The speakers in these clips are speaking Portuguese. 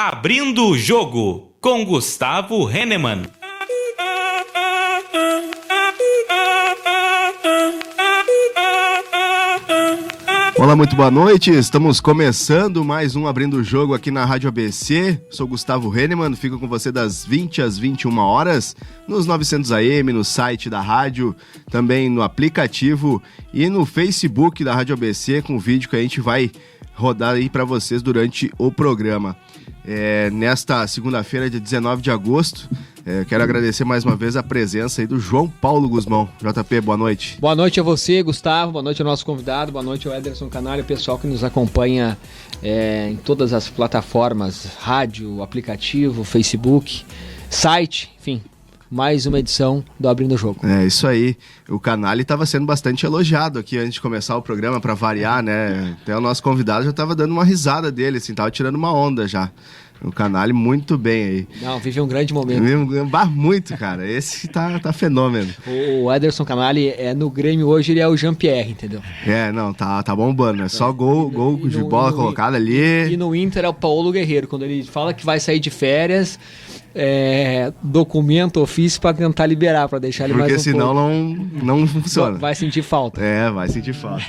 Abrindo o Jogo, com Gustavo Hennemann. Olá, muito boa noite. Estamos começando mais um Abrindo o Jogo aqui na Rádio ABC. Sou Gustavo Hennemann, fico com você das 20 às 21 horas nos 900 AM, no site da rádio, também no aplicativo e no Facebook da Rádio ABC, com o vídeo que a gente vai rodar aí para vocês durante o programa. Nesta segunda-feira, dia 19 de agosto, quero agradecer mais uma vez a presença aí do João Paulo Guzmão. JP, boa noite. Boa noite a você, Gustavo, boa noite ao nosso convidado, boa noite ao Ederson Canalha, o pessoal que nos acompanha em todas as plataformas, rádio, aplicativo, Facebook, site, enfim, mais uma edição do Abrindo o Jogo. É isso aí, o Canalha estava sendo bastante elogiado aqui antes de começar o programa, para variar, né? Até o nosso convidado já estava dando uma risada dele, assim, tava tirando uma onda já. O Canalha muito bem aí. Não, vive um grande momento. Muito, cara. Esse tá fenômeno. O Ederson Canalha no Grêmio hoje, ele é o Jean-Pierre, entendeu? Não, tá bombando. É só gol de bola colocada ali. E no Inter é o Paulo Guerreiro. Quando ele fala que vai sair de férias, documento, ofício pra tentar liberar, pra deixar ele mais um pouco. Porque senão não funciona. Vai sentir falta. Vai sentir falta.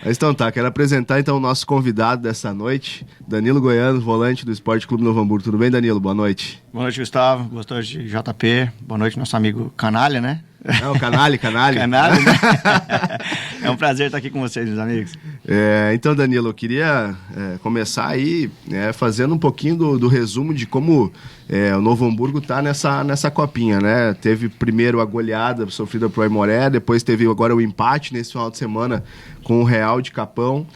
Mas então tá, quero apresentar então o nosso convidado dessa noite, Danilo Goiano, volante do Esporte Clube Novo Hamburgo. Tudo bem, Danilo? Boa noite. Boa noite, Gustavo. Boa noite, JP. Boa noite, nosso amigo Canalha, né? Não, Canalha. Canalha, né? É um prazer estar aqui com vocês, meus amigos. Então, Danilo, eu queria começar aí fazendo um pouquinho do resumo de como o Novo Hamburgo está nessa copinha, né? Teve primeiro a goleada sofrida pro Aimoré, depois teve agora o empate nesse final de semana com o Real de Capão.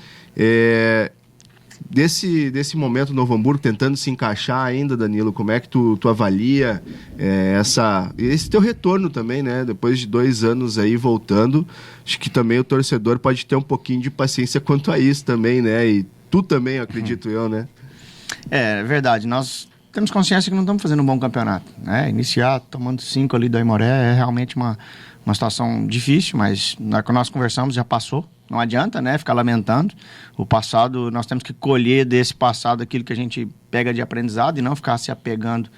Desse momento do Novo Hamburgo tentando se encaixar ainda, Danilo, como é que tu avalia esse teu retorno também, né? Depois de 2 anos aí voltando, acho que também o torcedor pode ter um pouquinho de paciência quanto a isso também, né? E tu também, acredito eu, né? É verdade, nós temos consciência que não estamos fazendo um bom campeonato, né? Iniciar tomando 5 ali do Aimoré é realmente uma situação difícil, mas quando nós conversamos já passou. Não adianta, né, ficar lamentando. O passado, nós temos que colher desse passado aquilo que a gente pega de aprendizado e não ficar se apegando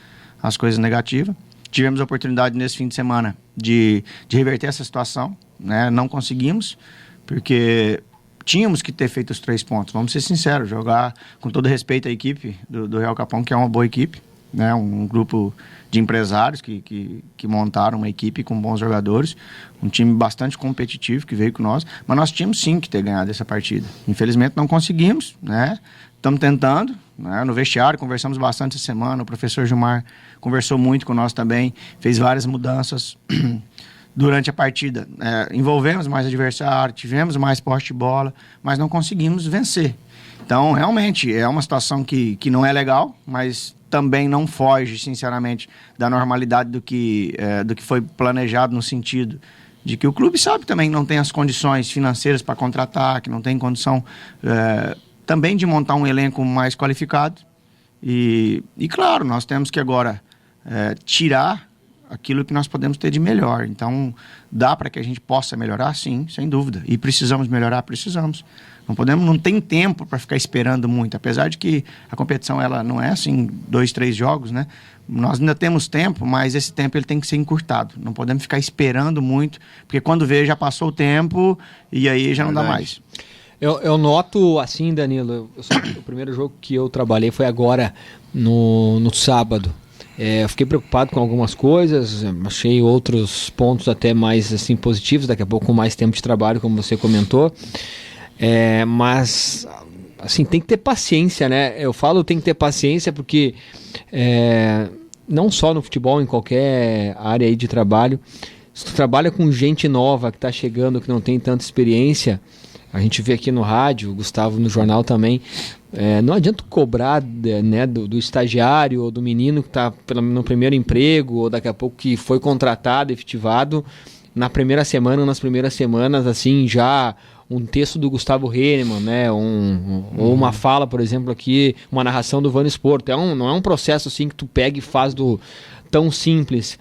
às coisas negativas. Tivemos a oportunidade nesse fim de semana de reverter essa situação, né? Não conseguimos, porque tínhamos que ter feito os 3 pontos. Vamos ser sinceros, jogar com todo respeito à equipe do Real Capão, que é uma boa equipe, né? Um grupo de empresários que montaram uma equipe com bons jogadores, um time bastante competitivo que veio com nós, mas nós tínhamos sim que ter ganhado essa partida. Infelizmente não conseguimos, né? Estamos tentando, né? No vestiário conversamos bastante essa semana, o professor Gilmar conversou muito com nós também, fez várias mudanças durante a partida. Envolvemos mais adversário, tivemos mais posse de bola, mas não conseguimos vencer. Então, realmente, é uma situação que não é legal, mas também não foge, sinceramente, da normalidade do que foi planejado, no sentido de que o clube sabe também que não tem as condições financeiras para contratar, que não tem condição também de montar um elenco mais qualificado. E claro, nós temos que agora tirar aquilo que nós podemos ter de melhor. Então, dá para que a gente possa melhorar? Sim, sem dúvida. E precisamos melhorar? Precisamos. Não tem tempo para ficar esperando muito, apesar de que a competição ela não é assim 2, 3 jogos, né? Nós ainda temos tempo, mas esse tempo ele tem que ser encurtado. Não podemos ficar esperando muito, porque quando vê já passou o tempo e aí já não dá mais. Eu noto assim, Danilo, o primeiro jogo que eu trabalhei foi agora no sábado. Eu fiquei preocupado com algumas coisas, achei outros pontos até mais assim, positivos, daqui a pouco com mais tempo de trabalho, como você comentou. Mas assim, tem que ter paciência, né? Eu falo tem que ter paciência porque não só no futebol, em qualquer área aí de trabalho, se tu trabalha com gente nova que está chegando, que não tem tanta experiência, a gente vê aqui no rádio, o Gustavo no jornal também, não adianta cobrar né, do estagiário ou do menino que está no primeiro emprego, ou daqui a pouco que foi contratado, efetivado, na primeira semana, nas primeiras semanas, assim, já um texto do Gustavo Hennemann, né, ou uma fala, por exemplo, aqui, uma narração do Vano Esporto. Não é um processo assim que tu pega e faz tão simples.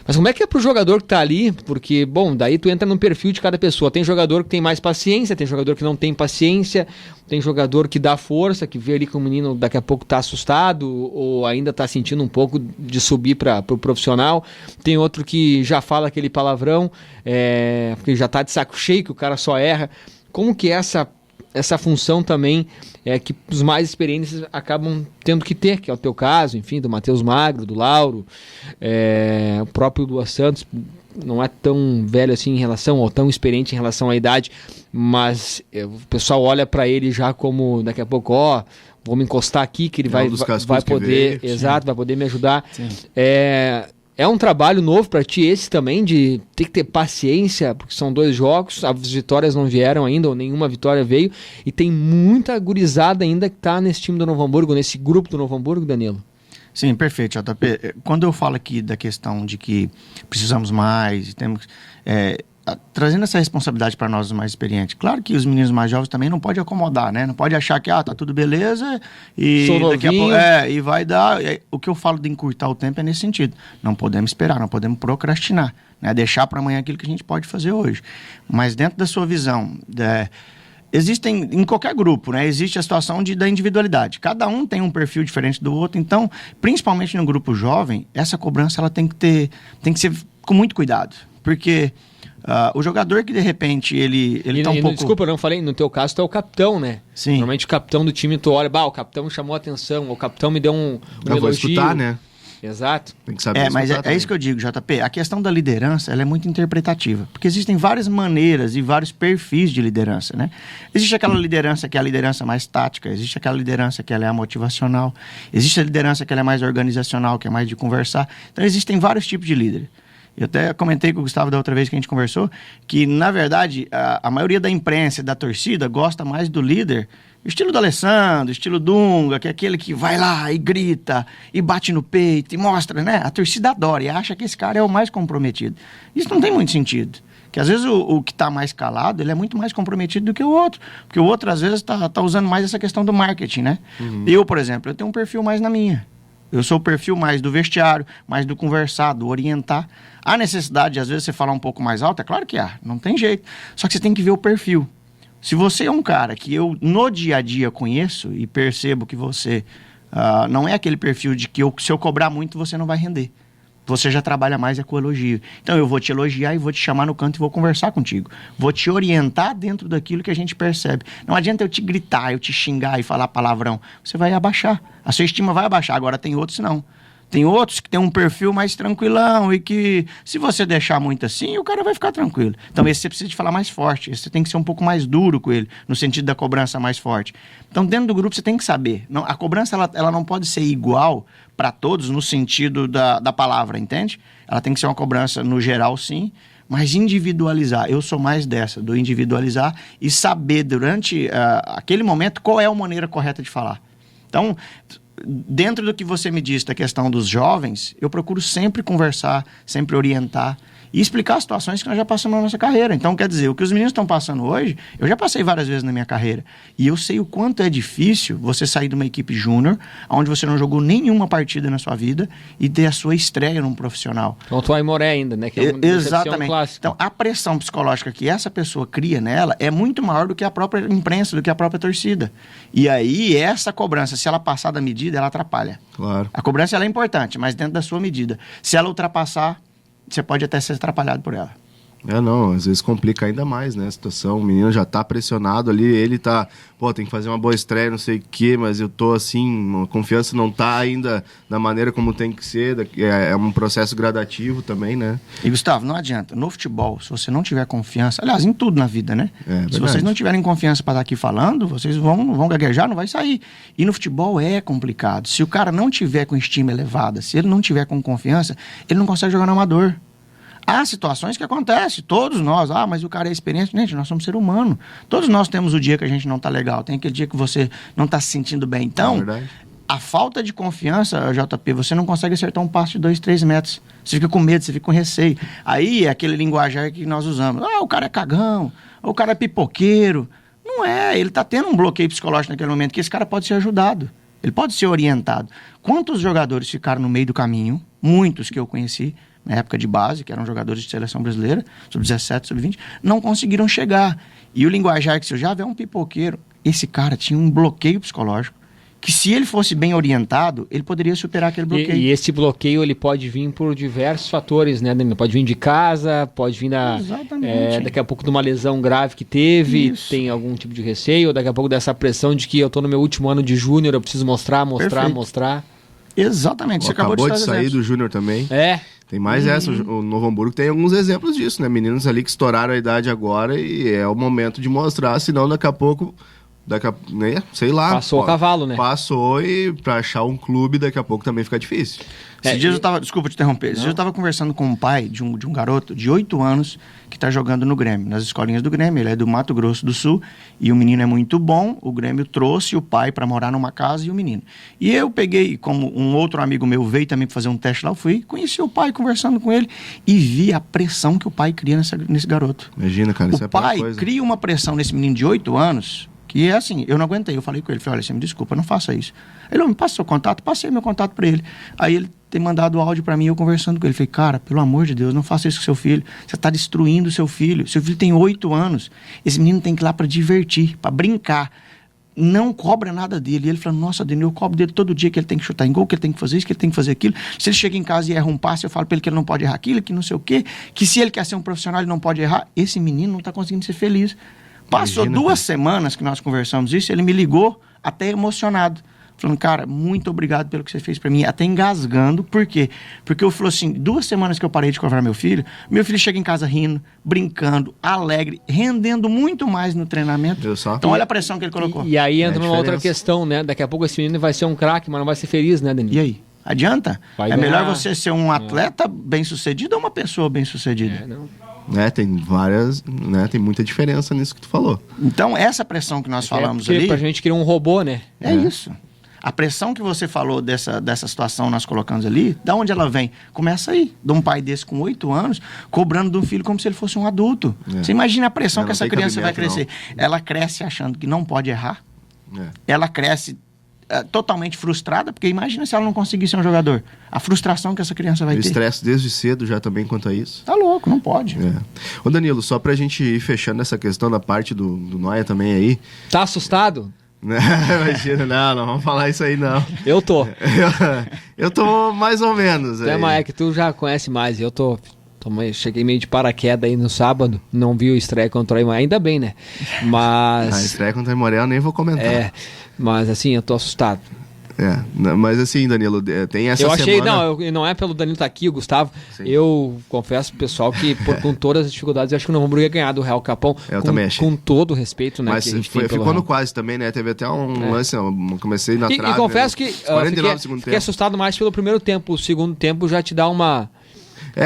Mas como é que é pro jogador que tá ali? Porque, bom, daí tu entra no perfil de cada pessoa. Tem jogador que tem mais paciência, tem jogador que não tem paciência, tem jogador que dá força, que vê ali que o menino daqui a pouco tá assustado ou ainda tá sentindo um pouco de subir pro profissional. Tem outro que já fala aquele palavrão, porque já tá de saco cheio, que o cara só erra. Como que é essa função também que os mais experientes acabam tendo que ter, que é o teu caso, enfim, do Matheus Magro, do Lauro, o próprio Lua Santos não é tão velho assim em relação, ou tão experiente em relação à idade, mas o pessoal olha para ele já como, daqui a pouco, vou me encostar aqui que ele vai poder, exato, vai poder me ajudar. Sim. É um trabalho novo para ti esse também, de ter que ter paciência, porque são 2 jogos, as vitórias não vieram ainda, ou nenhuma vitória veio, e tem muita gurizada ainda que tá nesse time do Novo Hamburgo, nesse grupo do Novo Hamburgo, Danilo. Sim, perfeito, JP. Quando eu falo aqui da questão de que precisamos mais, temos trazendo essa responsabilidade para nós os mais experientes. Claro que os meninos mais jovens também não podem acomodar, né? Não pode achar que tá tudo beleza e daqui a pouco e vai dar. O que eu falo de encurtar o tempo é nesse sentido. Não podemos esperar, não podemos procrastinar, né? Deixar para amanhã aquilo que a gente pode fazer hoje. Mas dentro da sua visão, existem, em qualquer grupo, né? Existe a situação da individualidade. Cada um tem um perfil diferente do outro. Então, principalmente no grupo jovem, essa cobrança ela tem que ser com muito cuidado. Porque o jogador que de repente ele tá um pouco... Desculpa, eu não falei, no teu caso tu é o capitão, né? Sim. Normalmente o capitão do time, tu olha, o capitão chamou a atenção, o capitão me deu um elogio. Vou escutar, né? Exato. Tem que saber mas é isso que eu digo, JP. A questão da liderança, ela é muito interpretativa. Porque existem várias maneiras e vários perfis de liderança, né? Existe aquela liderança que é a liderança mais tática, existe aquela liderança que ela é a motivacional, existe a liderança que ela é mais organizacional, que é mais de conversar. Então existem vários tipos de líder. Eu até comentei com o Gustavo da outra vez que a gente conversou, que, na verdade, a maioria da imprensa e da torcida gosta mais do líder, estilo do Alessandro, estilo Dunga, que é aquele que vai lá e grita, e bate no peito, e mostra, né? A torcida adora e acha que esse cara é o mais comprometido. Isso não tem muito sentido. Porque, às vezes, o que está mais calado, ele é muito mais comprometido do que o outro. Porque o outro, às vezes, tá usando mais essa questão do marketing, né? Uhum. Eu, por exemplo, eu tenho um perfil mais na minha. Eu sou o perfil mais do vestiário, mais do conversar, do orientar. Há necessidade de, às vezes, você falar um pouco mais alto? É claro que há, não tem jeito. Só que você tem que ver o perfil. Se você é um cara que eu, no dia a dia, conheço e percebo que você não é aquele perfil de que se eu cobrar muito, você não vai render. Você já trabalha mais com elogio. Então, eu vou te elogiar e vou te chamar no canto e vou conversar contigo. Vou te orientar dentro daquilo que a gente percebe. Não adianta eu te gritar, eu te xingar e falar palavrão. Você vai abaixar. A sua estima vai abaixar. Agora, tem outros não. Tem outros que tem um perfil mais tranquilão e que, se você deixar muito assim, o cara vai ficar tranquilo. Então, esse você precisa de falar mais forte. Esse você tem que ser um pouco mais duro com ele, no sentido da cobrança mais forte. Então, dentro do grupo, você tem que saber. A cobrança, ela não pode ser igual para todos no sentido da palavra, entende? Ela tem que ser uma cobrança no geral, sim, mas individualizar. Eu sou mais dessa, do individualizar e saber durante aquele momento qual é a maneira correta de falar. Então, dentro do que você me disse da questão dos jovens, eu procuro sempre conversar, sempre orientar e explicar situações que nós já passamos na nossa carreira. Então, quer dizer, o que os meninos estão passando hoje, eu já passei várias vezes na minha carreira. E eu sei o quanto é difícil você sair de uma equipe júnior, onde você não jogou nenhuma partida na sua vida, e ter a sua estreia num profissional. Então, tu Aimoré ainda, né? Que é exatamente. Então, a pressão psicológica que essa pessoa cria nela é muito maior do que a própria imprensa, do que a própria torcida. E aí, essa cobrança, se ela passar da medida, ela atrapalha. Claro. A cobrança ela é importante, mas dentro da sua medida. Se ela ultrapassar, você pode até ser atrapalhado por ela. Não, às vezes complica ainda mais, né, a situação. O menino já tá pressionado ali, ele tá, tem que fazer uma boa estreia, não sei o quê, mas eu tô assim, a confiança não tá ainda da maneira como tem que ser, é um processo gradativo também, né? E Gustavo, não adianta, no futebol, se você não tiver confiança, aliás, em tudo na vida, né? Se vocês não tiverem confiança para estar aqui falando, vocês vão gaguejar, não vai sair. E no futebol é complicado. Se o cara não tiver com estima elevada, se ele não tiver com confiança, ele não consegue jogar no amador. Há situações que acontecem, todos nós, mas o cara é experiente. Gente, nós somos ser humano. Todos nós temos o dia que a gente não tá legal, tem aquele dia que você não tá se sentindo bem. Então, a falta de confiança, JP, você não consegue acertar um passe de 2, 3 metros. Você fica com medo, você fica com receio. Aí é aquele linguajar que nós usamos. O cara é cagão, o cara é pipoqueiro. Não é, ele tá tendo um bloqueio psicológico naquele momento, que esse cara pode ser ajudado. Ele pode ser orientado. Quantos jogadores ficaram no meio do caminho, muitos que eu conheci, na época de base, que eram jogadores de seleção brasileira, sub-17, sub-20, não conseguiram chegar. E o linguajar que se usava é um pipoqueiro. Esse cara tinha um bloqueio psicológico, que se ele fosse bem orientado, ele poderia superar aquele bloqueio. E esse bloqueio ele pode vir por diversos fatores, né, Danilo? Pode vir de casa, pode vir daqui a pouco de uma lesão grave que teve, tem algum tipo de receio, ou daqui a pouco dessa pressão de que eu tô no meu último ano de júnior, eu preciso mostrar. Exatamente, Você acabou de sair do júnior também. Tem mais essa, o Novo Hamburgo tem alguns exemplos disso, né? Meninos ali que estouraram a idade agora e é o momento de mostrar, senão daqui a pouco... né, sei lá. Passou o cavalo, né? Passou e pra achar um clube daqui a pouco também fica difícil. Esses dias eu tava, desculpa te interromper, esses dias eu tava conversando com um pai de um garoto de 8 anos que tá jogando no Grêmio, nas escolinhas do Grêmio. Ele é do Mato Grosso do Sul e o menino é muito bom. O Grêmio trouxe o pai para morar numa casa e o menino. E eu peguei, como um outro amigo meu veio também pra fazer um teste lá, eu fui, conheci o pai conversando com ele e vi a pressão que o pai cria nesse garoto. Imagina, cara, isso é O pai cria uma pressão nesse menino de 8 anos... que é assim, eu não aguentei, eu falei com ele, falei, olha, você me desculpa, não faça isso. Ele, me passa seu contato, passei meu contato para ele. Aí ele tem mandado o áudio para mim, eu conversando com ele, falei, cara, pelo amor de Deus, não faça isso com seu filho, você está destruindo o seu filho tem 8 anos, esse menino tem que ir lá para divertir, para brincar, não cobra nada dele. E ele falou, nossa, Danilo, eu cobro dele todo dia que ele tem que chutar em gol, que ele tem que fazer isso, que ele tem que fazer aquilo. Se ele chega em casa e erra um passe, eu falo para ele que ele não pode errar aquilo, que não sei o quê, que se ele quer ser um profissional, ele não pode errar. Esse menino não está conseguindo ser feliz. Passou Imagina, 2 semanas que nós conversamos isso, ele me ligou até emocionado, falando, cara, muito obrigado pelo que você fez pra mim, até engasgando. Por quê? Porque eu falou assim, 2 semanas que eu parei de cobrar meu filho chega em casa rindo, brincando, alegre, rendendo muito mais no treinamento. Então olha a pressão que ele colocou. E aí entra uma outra questão, né? Daqui a pouco esse menino vai ser um craque, mas não vai ser feliz, né, Danilo? E aí? Adianta? Vai é ganhar. melhor você ser um atleta bem-sucedido ou uma pessoa bem-sucedida? Não. Tem várias, né? Tem muita diferença nisso que tu falou. Então, essa pressão que nós falamos ali... Pra gente criar um robô, né? É isso. A pressão que você falou dessa situação nós colocamos ali, da onde ela vem? Começa aí, de um pai desse com 8 anos, cobrando de um filho como se ele fosse um adulto. Você imagina a pressão que essa criança vai crescer. Ela cresce achando que não pode errar. Ela cresce totalmente frustrada, porque imagina se ela não conseguir ser um jogador. A frustração que essa criança vai ter. O estresse desde cedo já também quanto a isso. Tá louco, não pode. Ô Danilo, só pra gente ir fechando essa questão da parte do Noia também aí. Tá assustado? Imagina, não vamos falar isso aí não. Eu tô. Eu tô mais ou menos. É que tu já conhece mais, eu tô... Cheguei meio de paraquedas aí no sábado, não vi o estreia contra o Aimoré, ainda bem, né? Mas... A estreia contra o Aimoré eu nem vou comentar. Mas assim, eu tô assustado. Mas assim, Danilo, tem essa semana... Eu achei, não é pelo Danilo estar aqui, o Gustavo, eu confesso pro pessoal que com todas as dificuldades, eu acho que o Novo Hamburgo ia ganhar do Real Capão. Eu também achei. Com todo o respeito, né? Mas que a gente ficou no quase também, né? Teve até um lance, eu comecei na trave. E confesso que fiquei assustado mais pelo primeiro tempo, o segundo tempo já te dá uma...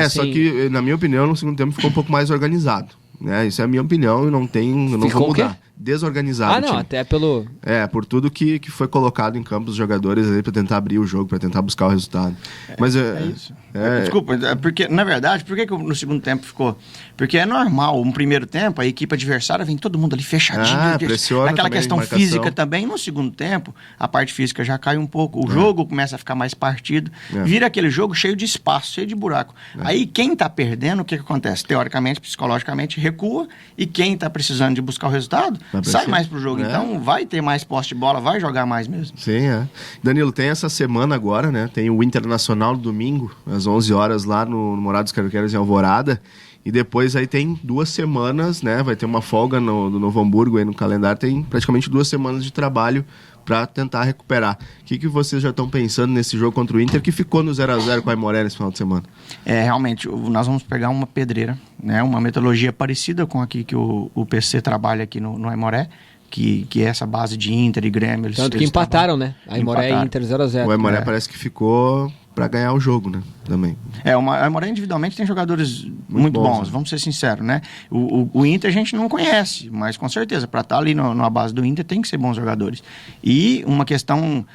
Só que, na minha opinião, no segundo tempo ficou um pouco mais organizado. Né? Isso é a minha opinião e não vou mudar. Desorganizado. Não, até pelo... por tudo que foi colocado em campo os jogadores ali pra tentar abrir o jogo, pra tentar buscar o resultado. Mas isso. Desculpa, porque, na verdade, por que no segundo tempo ficou? Porque é normal, no primeiro tempo, a equipe adversária vem todo mundo ali fechadinho. Pressiona aquela também, questão marcação. Física também. No segundo tempo, a parte física já cai um pouco. O jogo começa a ficar mais partido. Vira aquele jogo cheio de espaço, cheio de buraco. Aí quem tá perdendo, o que acontece? Teoricamente, psicologicamente, recua. E quem tá precisando de buscar o resultado, sai mais pro jogo. Então vai ter mais posse de bola, vai jogar mais mesmo. Sim, Danilo, tem essa semana agora, né? Tem o Internacional domingo, às 11 horas lá no Morado dos Carqueiros em Alvorada. E depois aí tem 2 semanas, né? Vai ter uma folga no Novo Hamburgo aí no calendário. Tem praticamente 2 semanas de trabalho para tentar recuperar. O que vocês já estão pensando nesse jogo contra o Inter, que ficou no 0x0 com a Aimoré nesse final de semana? Realmente, nós vamos pegar uma pedreira, né? Uma metodologia parecida com aqui que o PC trabalha aqui no Aimoré, que é essa base de Inter e Grêmio. Tanto que empataram, né? Aimoré e Inter 0x0. O Aimoré parece que ficou para ganhar o jogo, né? Também. O Aimoré individualmente tem jogadores muito bons, vamos ser sinceros, né? O Inter a gente não conhece, mas com certeza, para estar ali na base do Inter tem que ser bons jogadores. E uma questão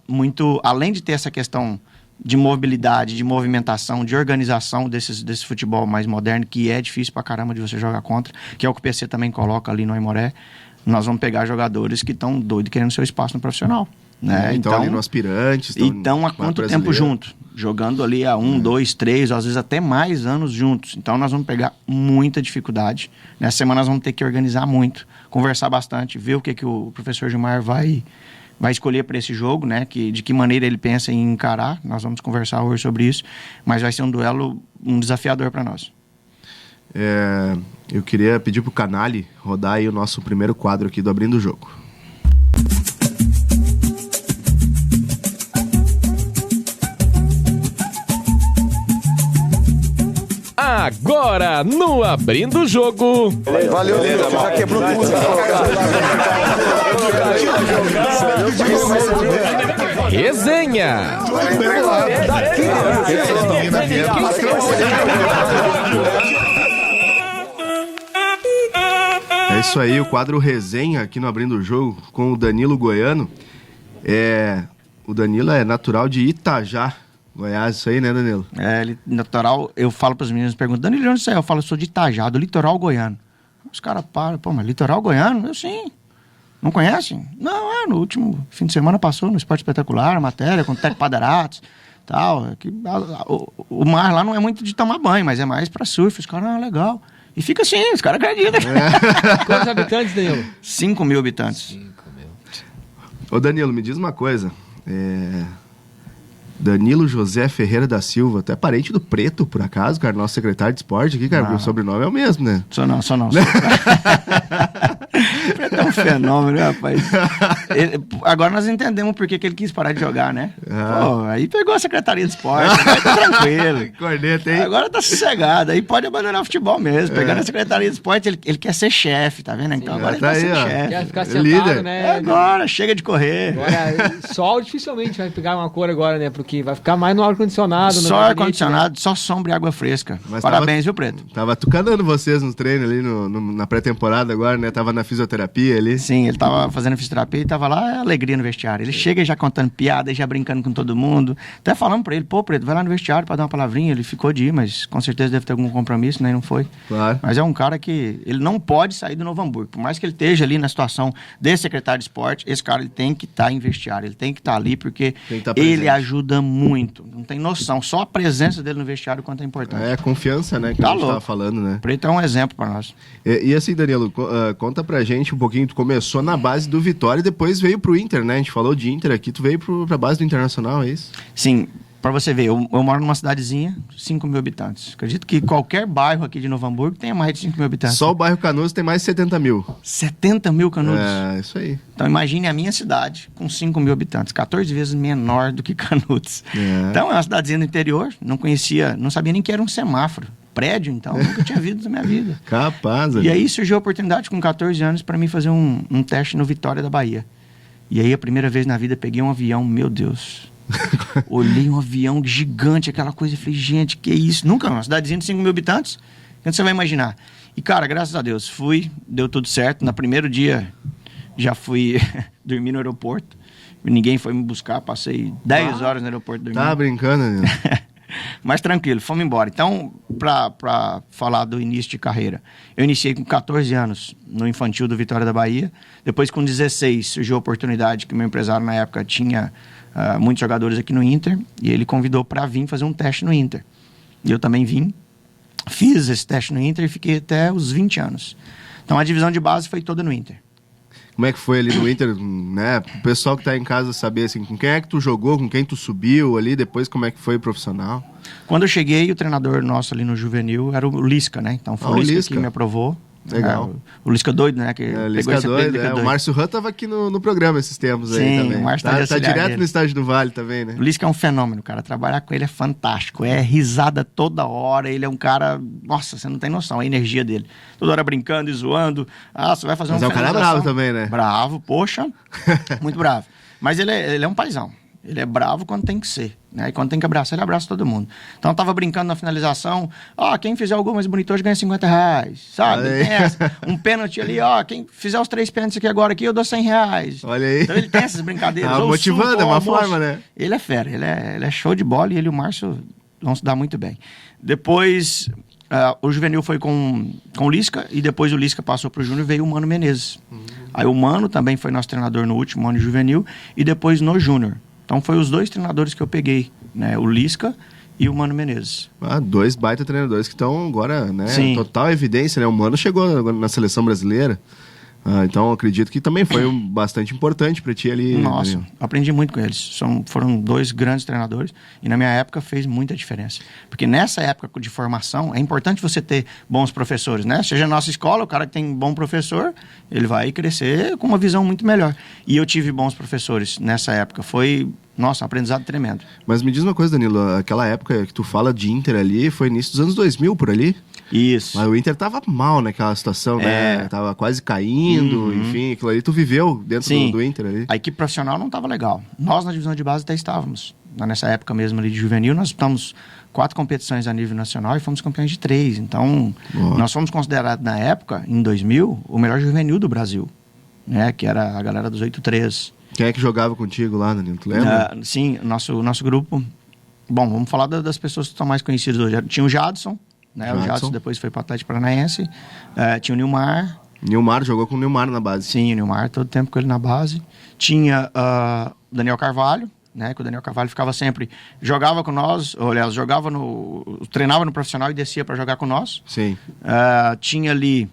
muito... Além de ter essa questão de mobilidade, de movimentação, de organização desse futebol mais moderno, que é difícil pra caramba de você jogar contra, que é o que o PC também coloca ali no Aimoré, nós vamos pegar jogadores que estão doidos querendo seu espaço no profissional. Né? Então ali no aspirante. Então há quanto tempo junto? jogando ali há 1, 2, 3, às vezes até mais anos juntos. Então nós vamos pegar muita dificuldade. Nessa semana nós vamos ter que organizar muito, conversar bastante, ver o que o professor Gilmar vai escolher para esse jogo, né? De que maneira ele pensa em encarar. Nós vamos conversar hoje sobre isso, mas vai ser um duelo, um desafiador para nós. Eu queria pedir pro Canali rodar aí o nosso primeiro quadro aqui do Abrindo o Jogo. Agora, no Abrindo o Jogo. Valeu, você já quebrou tudo. Resenha. É isso aí, o quadro Resenha aqui no Abrindo o Jogo com o Danilo Goiano. O Danilo é natural de Itajá, Goiás, isso aí, né, Danilo? Ele, natural, eu falo para os meninos, perguntam, Danilo, de onde você é? Eu falo, eu sou de Itajá, do litoral goiano. Os caras param, pô, mas litoral goiano? Eu sim. Não conhecem? Não, no último fim de semana passou no Esporte Espetacular, matéria, com o Teco Padaratos, tal. O mar lá não é muito de tomar banho, mas é mais para surf. Os caras, legal. E fica assim, os caras acreditam. Quantos habitantes, Danilo? 5 mil habitantes. Ô Danilo, me diz uma coisa. Danilo José Ferreira da Silva, tu é parente do Preto, por acaso, cara? Nosso secretário de esporte aqui, cara, o sobrenome é o mesmo, né? Só não. O Preto é um fenômeno, né, rapaz? Agora nós entendemos por que ele quis parar de jogar, né? Pô, aí pegou a Secretaria de Esporte, aí tá tranquilo. Corneta, hein? Agora tá sossegado, aí pode abandonar o futebol mesmo. Pegando a Secretaria de Esporte, ele quer ser chefe, tá vendo? Então agora ele vai ser chefe. Quer ficar sentado, Líder. né? Agora, chega de correr. Agora, sol dificilmente vai pegar uma cor agora, né? Porque vai ficar mais no ar-condicionado. Só ar-condicionado, só sombra e água fresca. Mas parabéns, viu, Preto? Tava tucanando vocês no treino ali, na pré-temporada agora, né? Tava na fisioterapia ali. Sim, ele tava fazendo fisioterapia e tava lá, alegria no vestiário. Ele chega já contando piada, já brincando com todo mundo. Até falando pra ele, pô, Preto, vai lá no vestiário pra dar uma palavrinha. Ele ficou de ir, mas com certeza deve ter algum compromisso, né? E não foi. Claro. Mas é um cara que, ele não pode sair do Novo Hamburgo. Por mais que ele esteja ali na situação de secretário de esporte, esse cara ele tem que estar em vestiário, ele tem que estar ali porque ele ajuda muito. Não tem noção, só a presença dele no vestiário quanto é importante. É, confiança, né, que Tá a gente louco. tava falando, né? Preto é um exemplo pra nós. E assim, Danilo, conta pra gente um pouquinho, tu começou na base do Vitória e depois veio pro Inter, né? A gente falou de Inter aqui, tu veio pra base do Internacional, é isso? Sim, pra você ver, eu moro numa cidadezinha, 5 mil habitantes. Acredito que qualquer bairro aqui de Novo Hamburgo tenha mais de 5 mil habitantes. Só o bairro Canudos tem mais de 70 mil. 70 mil Canudos. É, isso aí. Então imagine a minha cidade com 5 mil habitantes, 14 vezes menor do que Canudos. É. Então é uma cidadezinha do interior, não sabia nem que era um semáforo. Prédio, então, nunca tinha visto na minha vida. Capaz, E aí surgiu a oportunidade com 14 anos para mim fazer um teste no Vitória da Bahia. E aí a primeira vez na vida peguei um avião, meu Deus. Olhei um avião gigante, aquela coisa, e falei, gente, que isso? Nunca, uma cidadezinha de 5 mil habitantes. Quando você vai imaginar? E cara, graças a Deus, fui, deu tudo certo. No primeiro dia já fui dormir no aeroporto. Ninguém foi me buscar, passei 10 horas no aeroporto dormindo. Tá brincando, Danilo? Mas tranquilo, fomos embora. Então, para falar do início de carreira, eu iniciei com 14 anos no infantil do Vitória da Bahia. Depois, com 16, surgiu a oportunidade que meu empresário na época tinha muitos jogadores aqui no Inter e ele convidou para vir fazer um teste no Inter. E eu também vim, fiz esse teste no Inter e fiquei até os 20 anos. Então, a divisão de base foi toda no Inter. Como é que foi ali no Inter, né? O pessoal que tá em casa saber, assim, com quem é que tu jogou, com quem tu subiu ali, depois como é que foi profissional? Quando eu cheguei, o treinador nosso ali no juvenil era o Lisca, né? Então foi o Lisca que me aprovou. Legal. O Lisca doido, né? Que o Lisca doido, O Márcio Rã tava aqui no programa esses tempos aí também. Sim, o Márcio tá direto no estádio do Vale também, né? O Lisca é um fenômeno, cara. Trabalhar com ele é fantástico. É risada toda hora. Ele é um cara... Nossa, você não tem noção. A energia dele. Toda hora brincando e zoando. Ah, você vai fazer uma Mas é um cara bravo também, né? Bravo, poxa. Muito bravo. Mas ele é um paizão. Ele é bravo quando tem que ser, né? E quando tem que abraçar, ele abraça todo mundo. Então eu tava brincando na finalização, quem fizer o gol mais bonito hoje ganha R$50, sabe? Tem essa. Um pênalti ali, quem fizer os 3 pênaltis aqui agora eu dou R$100. Olha aí. Então ele tem essas brincadeiras. Motivando, é uma forma, né? Ele é fera, ele é show de bola e ele e o Márcio vão se dar muito bem. Depois, o juvenil foi com o Lisca e depois o Lisca passou pro Júnior e veio o Mano Menezes. Aí o Mano também foi nosso treinador no último ano de juvenil e depois no Júnior. Então, foi os 2 treinadores que eu peguei, né? O Lisca e o Mano Menezes. 2 baita treinadores que estão agora, né? Sim. Total evidência, né? O Mano chegou agora na seleção brasileira. Então, acredito que também foi bastante importante para ti ali. Nossa, Danilo. aprendi muito com eles. Foram 2 grandes treinadores e na minha época fez muita diferença. Porque nessa época de formação, é importante você ter bons professores, né? Seja na nossa escola, o cara que tem bom professor, ele vai crescer com uma visão muito melhor. E eu tive bons professores nessa época. Foi, nossa, um aprendizado tremendo. Mas me diz uma coisa, Danilo, aquela época que tu fala de Inter ali, foi início dos anos 2000, por ali? Isso. Mas o Inter tava mal naquela situação, né? Tava quase caindo, enfim, aquilo ali tu viveu dentro do Inter ali. A equipe profissional não estava legal. Nós, na divisão de base, até estávamos. Nessa época mesmo ali de juvenil, nós disputamos 4 competições a nível nacional e fomos campeões de 3. Então, nós fomos considerados, na época, em 2000, o melhor juvenil do Brasil, né? Que era a galera dos 8-3. Quem é que jogava contigo lá, Danilo? Tu lembra? Sim, nosso grupo... Bom, vamos falar das pessoas que estão mais conhecidas hoje. Tinha o Jadson, né? O Jadson depois foi para o Atlético Paranaense. Tinha o Nilmar. Nilmar, jogou com o Nilmar na base. Sim, o Nilmar, todo tempo com ele na base. Tinha o Daniel Carvalho, né? Que o Daniel Carvalho ficava sempre... Jogava com nós, ou aliás, treinava no profissional e descia para jogar com nós. Sim. Tinha ali...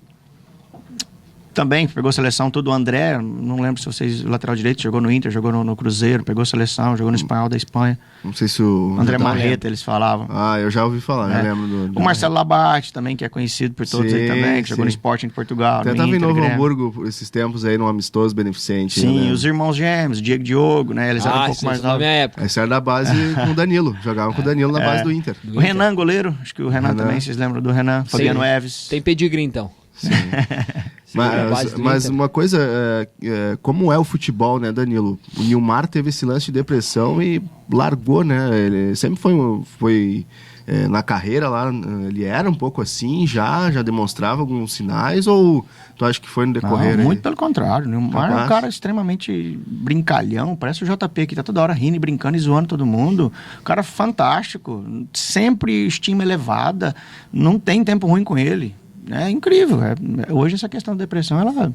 Também pegou seleção, tudo o André, não lembro se vocês, lateral direito, jogou no Inter, jogou no Cruzeiro, pegou seleção, jogou no Espanhol da Espanha. Não sei se o... André Marreta, eles falavam. Eu já ouvi falar, eu lembro do... O Marcelo Labarte também, que é conhecido por todos aí também, que jogou no Sporting de Portugal, até no tava Inter, em Novo Grêmio. Hamburgo esses tempos aí, num amistoso beneficente. Sim, os irmãos gêmeos, Diego e Diogo, né? Eles eram um pouco mais na novos. minha época. Esse era da base com o Danilo, jogavam com o Danilo na base do Inter. O Renan, goleiro, acho que o Renan também, vocês lembram do Renan? Fabiano Eves. Tem pedigree, então. Mas uma coisa, como é o futebol, né, Danilo? O Nilmar teve esse lance de depressão e largou, né? Ele sempre foi na carreira lá, ele era um pouco assim, já demonstrava alguns sinais, ou tu acha que foi no decorrer? Não, muito pelo contrário. O Nilmar é um Capaz. cara extremamente brincalhão, parece o JP, que tá toda hora rindo e brincando e zoando todo mundo. Um cara fantástico, sempre estima elevada, não tem tempo ruim com ele. É incrível. Hoje essa questão da depressão, ela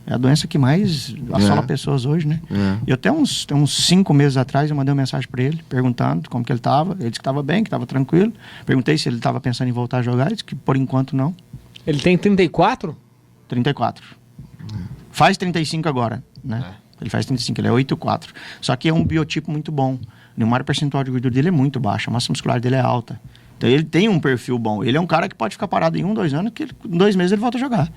é a doença que mais assola pessoas hoje, né? E até uns 5 meses atrás eu mandei uma mensagem para ele, perguntando como que ele estava. Ele disse que estava bem, que estava tranquilo. Perguntei se ele estava pensando em voltar a jogar. Ele disse que por enquanto não. Ele tem 34? 34. Faz 35 agora, né? Ele faz 35, ele é 8,4. Só que é um biotipo muito bom. O Nilmar, o percentual de gordura dele é muito baixo, a massa muscular dele é alta. Então ele tem um perfil bom. Ele é um cara que pode ficar parado em 1, 2 anos, que em 2 meses ele volta a jogar.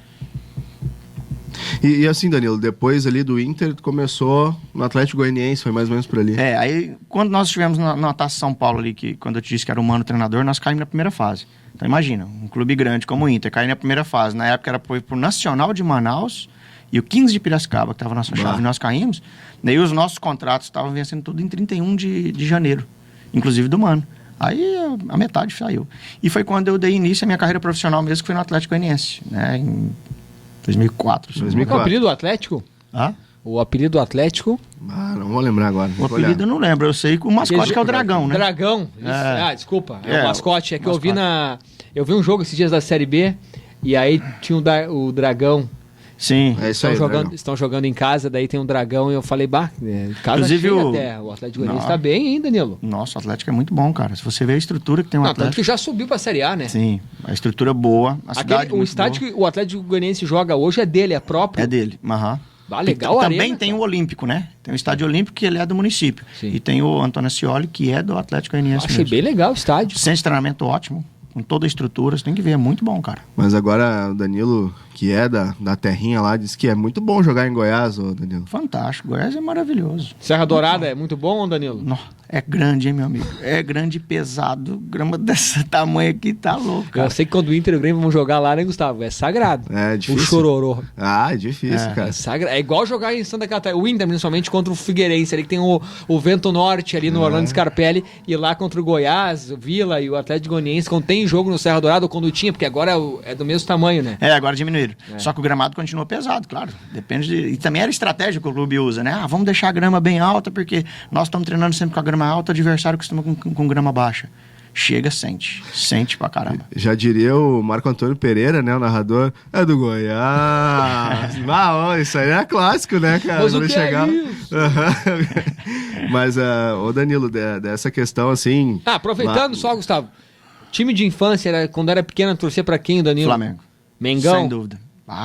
E assim, Danilo, depois ali do Inter, tu começou no Atlético Goianiense, foi mais ou menos por ali. Aí quando nós estivemos na Taça São Paulo ali, que quando eu te disse que era o Mano treinador, nós caímos na primeira fase. Então imagina, um clube grande como o Inter, cair na primeira fase. Na época era pro Nacional de Manaus e o 15 de Piracicaba, que estava na nossa chave, e nós caímos. Daí os nossos contratos estavam vencendo tudo em 31 de janeiro, inclusive do Mano. Aí a metade saiu. E foi quando eu dei início à minha carreira profissional mesmo, que foi no Atlético Goianiense, né? Em 2004. Qual é o apelido do Atlético? O apelido do Atlético? Não vou lembrar agora. O apelido eu não lembro, eu sei que o mascote que é o Dragão, né? Dragão. Isso. Desculpa. É o mascote. É que mascote. eu vi um jogo esses dias da Série B e aí tinha o Dragão. Sim. É isso aí, Estão jogando em casa, daí tem um Dragão e eu falei, casa Inclusive cheia o até. O Atlético Goianiense tá bem, hein, Danilo? Nossa, o Atlético é muito bom, cara. Se você vê a estrutura que tem o Tanto Atlético... que já subiu pra Série A, né? Sim, a estrutura boa, a cidade O muito estádio boa. que o Atlético Goianiense joga hoje é dele, é próprio. É dele, Legal a Também arena, tem cara. o Olímpico, né? Tem o Estádio Olímpico, que ele é do município. Sim. E tem o Antônio Ascioli, que é do Atlético Goianiense Achei mesmo. bem legal o estádio. Centro de treinamento ótimo, com toda a estrutura, você tem que ver, é muito bom, cara. Mas agora o Danilo, que é da terrinha lá, disse que é muito bom jogar em Goiás, ô Danilo. Fantástico, Goiás é maravilhoso. Serra Dourada é muito bom, Danilo? É grande, hein, meu amigo? É grande e pesado. Grama desse tamanho aqui tá louco, cara. Eu sei que quando o Inter e o Grêmio vão jogar lá, né, Gustavo? É sagrado. É difícil. O chororô. É difícil, cara. É sagrado. É igual jogar em Santa Catarina. O Inter, principalmente, contra o Figueirense, ali que tem o Vento Norte ali no Orlando Scarpelli, e lá contra o Goiás, o Vila e o Atlético Goianiense, quando tem jogo no Serra Dourada, ou quando tinha, porque agora é do mesmo tamanho, né? Agora diminuíram. Só que o gramado continua pesado, claro. Depende de... E também era estratégia que o clube usa, né? Vamos deixar a grama bem alta, porque nós estamos treinando sempre com a grama alta, o adversário costuma com grama baixa. chega, sente pra caramba. Já diria o Marco Antônio Pereira, né, o narrador, é do Goiás. Isso aí é clássico, né, cara? Mas o Quando que é isso? Mas, ô Danilo, dessa questão, assim... Aproveitando só, Gustavo, time de infância, quando era pequeno, torcer pra quem, o Danilo? Flamengo. Mengão? Sem dúvida.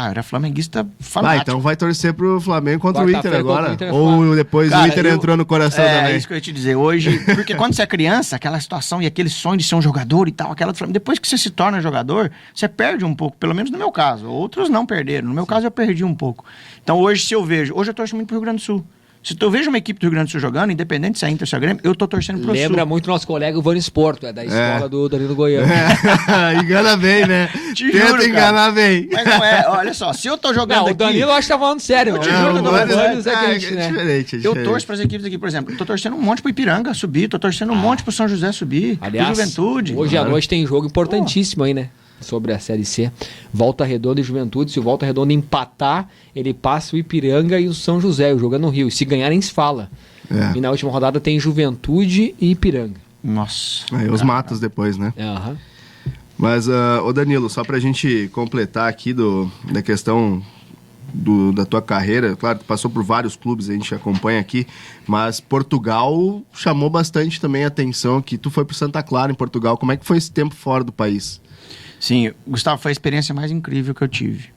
Era flamenguista fanático. Então vai torcer pro Flamengo contra o Inter Quarta-feira agora. contra o Inter é Ou foda. depois Cara, o Inter entrou no coração também. É isso que eu ia te dizer. Hoje, porque quando você é criança, aquela situação e aquele sonho de ser um jogador e tal, depois que você se torna jogador, você perde um pouco, pelo menos no meu caso. Outros não perderam. No meu caso, eu perdi um pouco. Então hoje, hoje eu torço muito pro Rio Grande do Sul. Se eu vejo uma equipe do Rio Grande do Sul jogando, independente se é Inter ou se é Grêmio, eu tô torcendo pro Sul. Lembra muito nosso colega o Vanes Porto, da escola do Danilo Goiano. Engana bem, né? Te Tenta juro, enganar bem. Mas não é, olha só, se eu tô jogando Não, o aqui... Danilo eu acho que tá falando sério. Eu te juro, o não, Vanes é é quente, né? diferente, é Eu diferente. torço pras equipes aqui, por exemplo. Eu tô torcendo um monte pro Ipiranga subir, tô torcendo um monte pro São José subir, Aliás, pro Juventude. hoje à noite tem jogo importantíssimo aí, né? Sobre a Série C. Volta Redonda e Juventude. Se o Volta Redonda empatar, ele passa o Ipiranga e o São José. O jogo é no Rio. E se ganharem, se fala. É. E na última rodada tem Juventude e Ipiranga. Nossa. Aí os matos depois, né? Aham. Mas, ô Danilo, só pra gente completar aqui da questão da tua carreira, claro, tu passou por vários clubes, a gente acompanha aqui, mas Portugal chamou bastante também a atenção, que tu foi pro Santa Clara em Portugal. Como é que foi esse tempo fora do país? Sim, Gustavo, foi a experiência mais incrível que eu tive.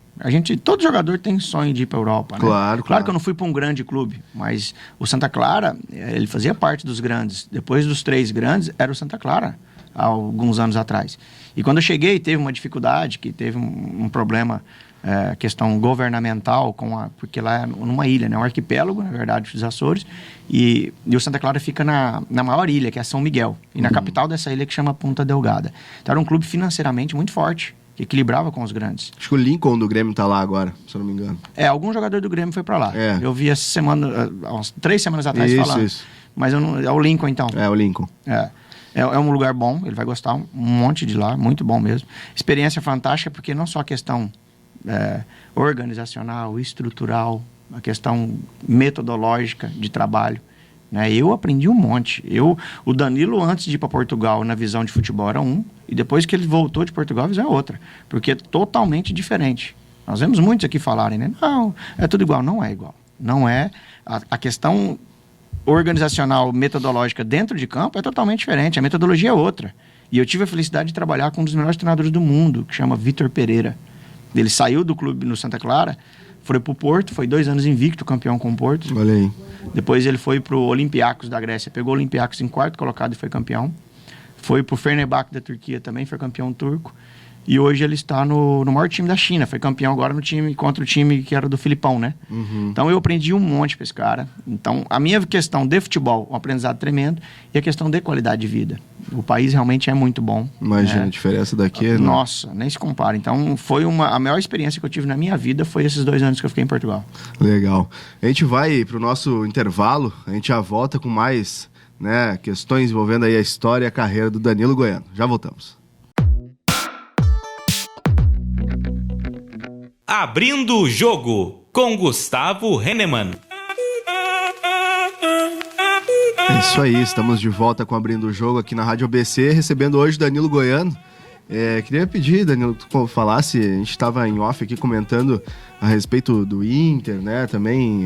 Todo jogador tem sonho de ir pra Europa, né? Claro que eu não fui para um grande clube, mas o Santa Clara, ele fazia parte dos grandes. Depois dos 3 grandes, era o Santa Clara, há alguns anos atrás. E quando eu cheguei, teve uma dificuldade, que teve um problema, questão governamental, porque lá é numa ilha, né? Um arquipélago, na verdade, dos Açores, e o Santa Clara fica na maior ilha, que é São Miguel, e na capital dessa ilha, que chama Ponta Delgada. Então era um clube financeiramente muito forte, que equilibrava com os grandes. Acho que o Lincoln do Grêmio tá lá agora, se eu não me engano. Algum jogador do Grêmio foi pra lá. Eu vi essa semana, umas 3 semanas atrás falando. Isso. Mas é o Lincoln, então. É, o Lincoln. É um lugar bom, ele vai gostar um monte de lá, muito bom mesmo. Experiência fantástica, porque não só a questão organizacional, estrutural, a questão metodológica de trabalho, né? Eu aprendi um monte. O Danilo, antes de ir para Portugal, na visão de futebol era e depois que ele voltou de Portugal, a visão é outra, porque é totalmente diferente. Nós vemos muitos aqui falarem, né? Não, é tudo igual. Não é igual. Não é. A questão organizacional, metodológica dentro de campo é totalmente diferente. A metodologia é outra. E eu tive a felicidade de trabalhar com um dos melhores treinadores do mundo, que chama Vitor Pereira. Ele saiu do clube no Santa Clara, foi pro Porto, foi 2 anos invicto, campeão com o Porto. Olha aí. Depois ele foi pro Olympiacos da Grécia, pegou o Olympiacos em 4º colocado e foi campeão. Foi pro Fenerbahçe da Turquia também, foi campeão turco. E hoje ele está no maior time da China, foi campeão agora contra o time que era do Filipão, né? Então eu aprendi um monte com esse cara. Então a minha questão de futebol, um aprendizado tremendo, e a questão de qualidade de vida. O país realmente é muito bom. Imagina, a diferença daqui é... Nossa, nem se compara. Então foi a maior experiência que eu tive na minha vida, foi esses 2 anos que eu fiquei em Portugal. Legal. A gente vai pro nosso intervalo, a gente já volta com mais, né, questões envolvendo aí a história e a carreira do Danilo Goiano. Já voltamos. Abrindo o Jogo, com Gustavo Hennemann. É isso aí, estamos de volta com Abrindo o Jogo aqui na Rádio ABC, recebendo hoje Danilo Goiano. Queria pedir, Danilo, que tu falasse, a gente estava em off aqui comentando a respeito do Inter, né, também,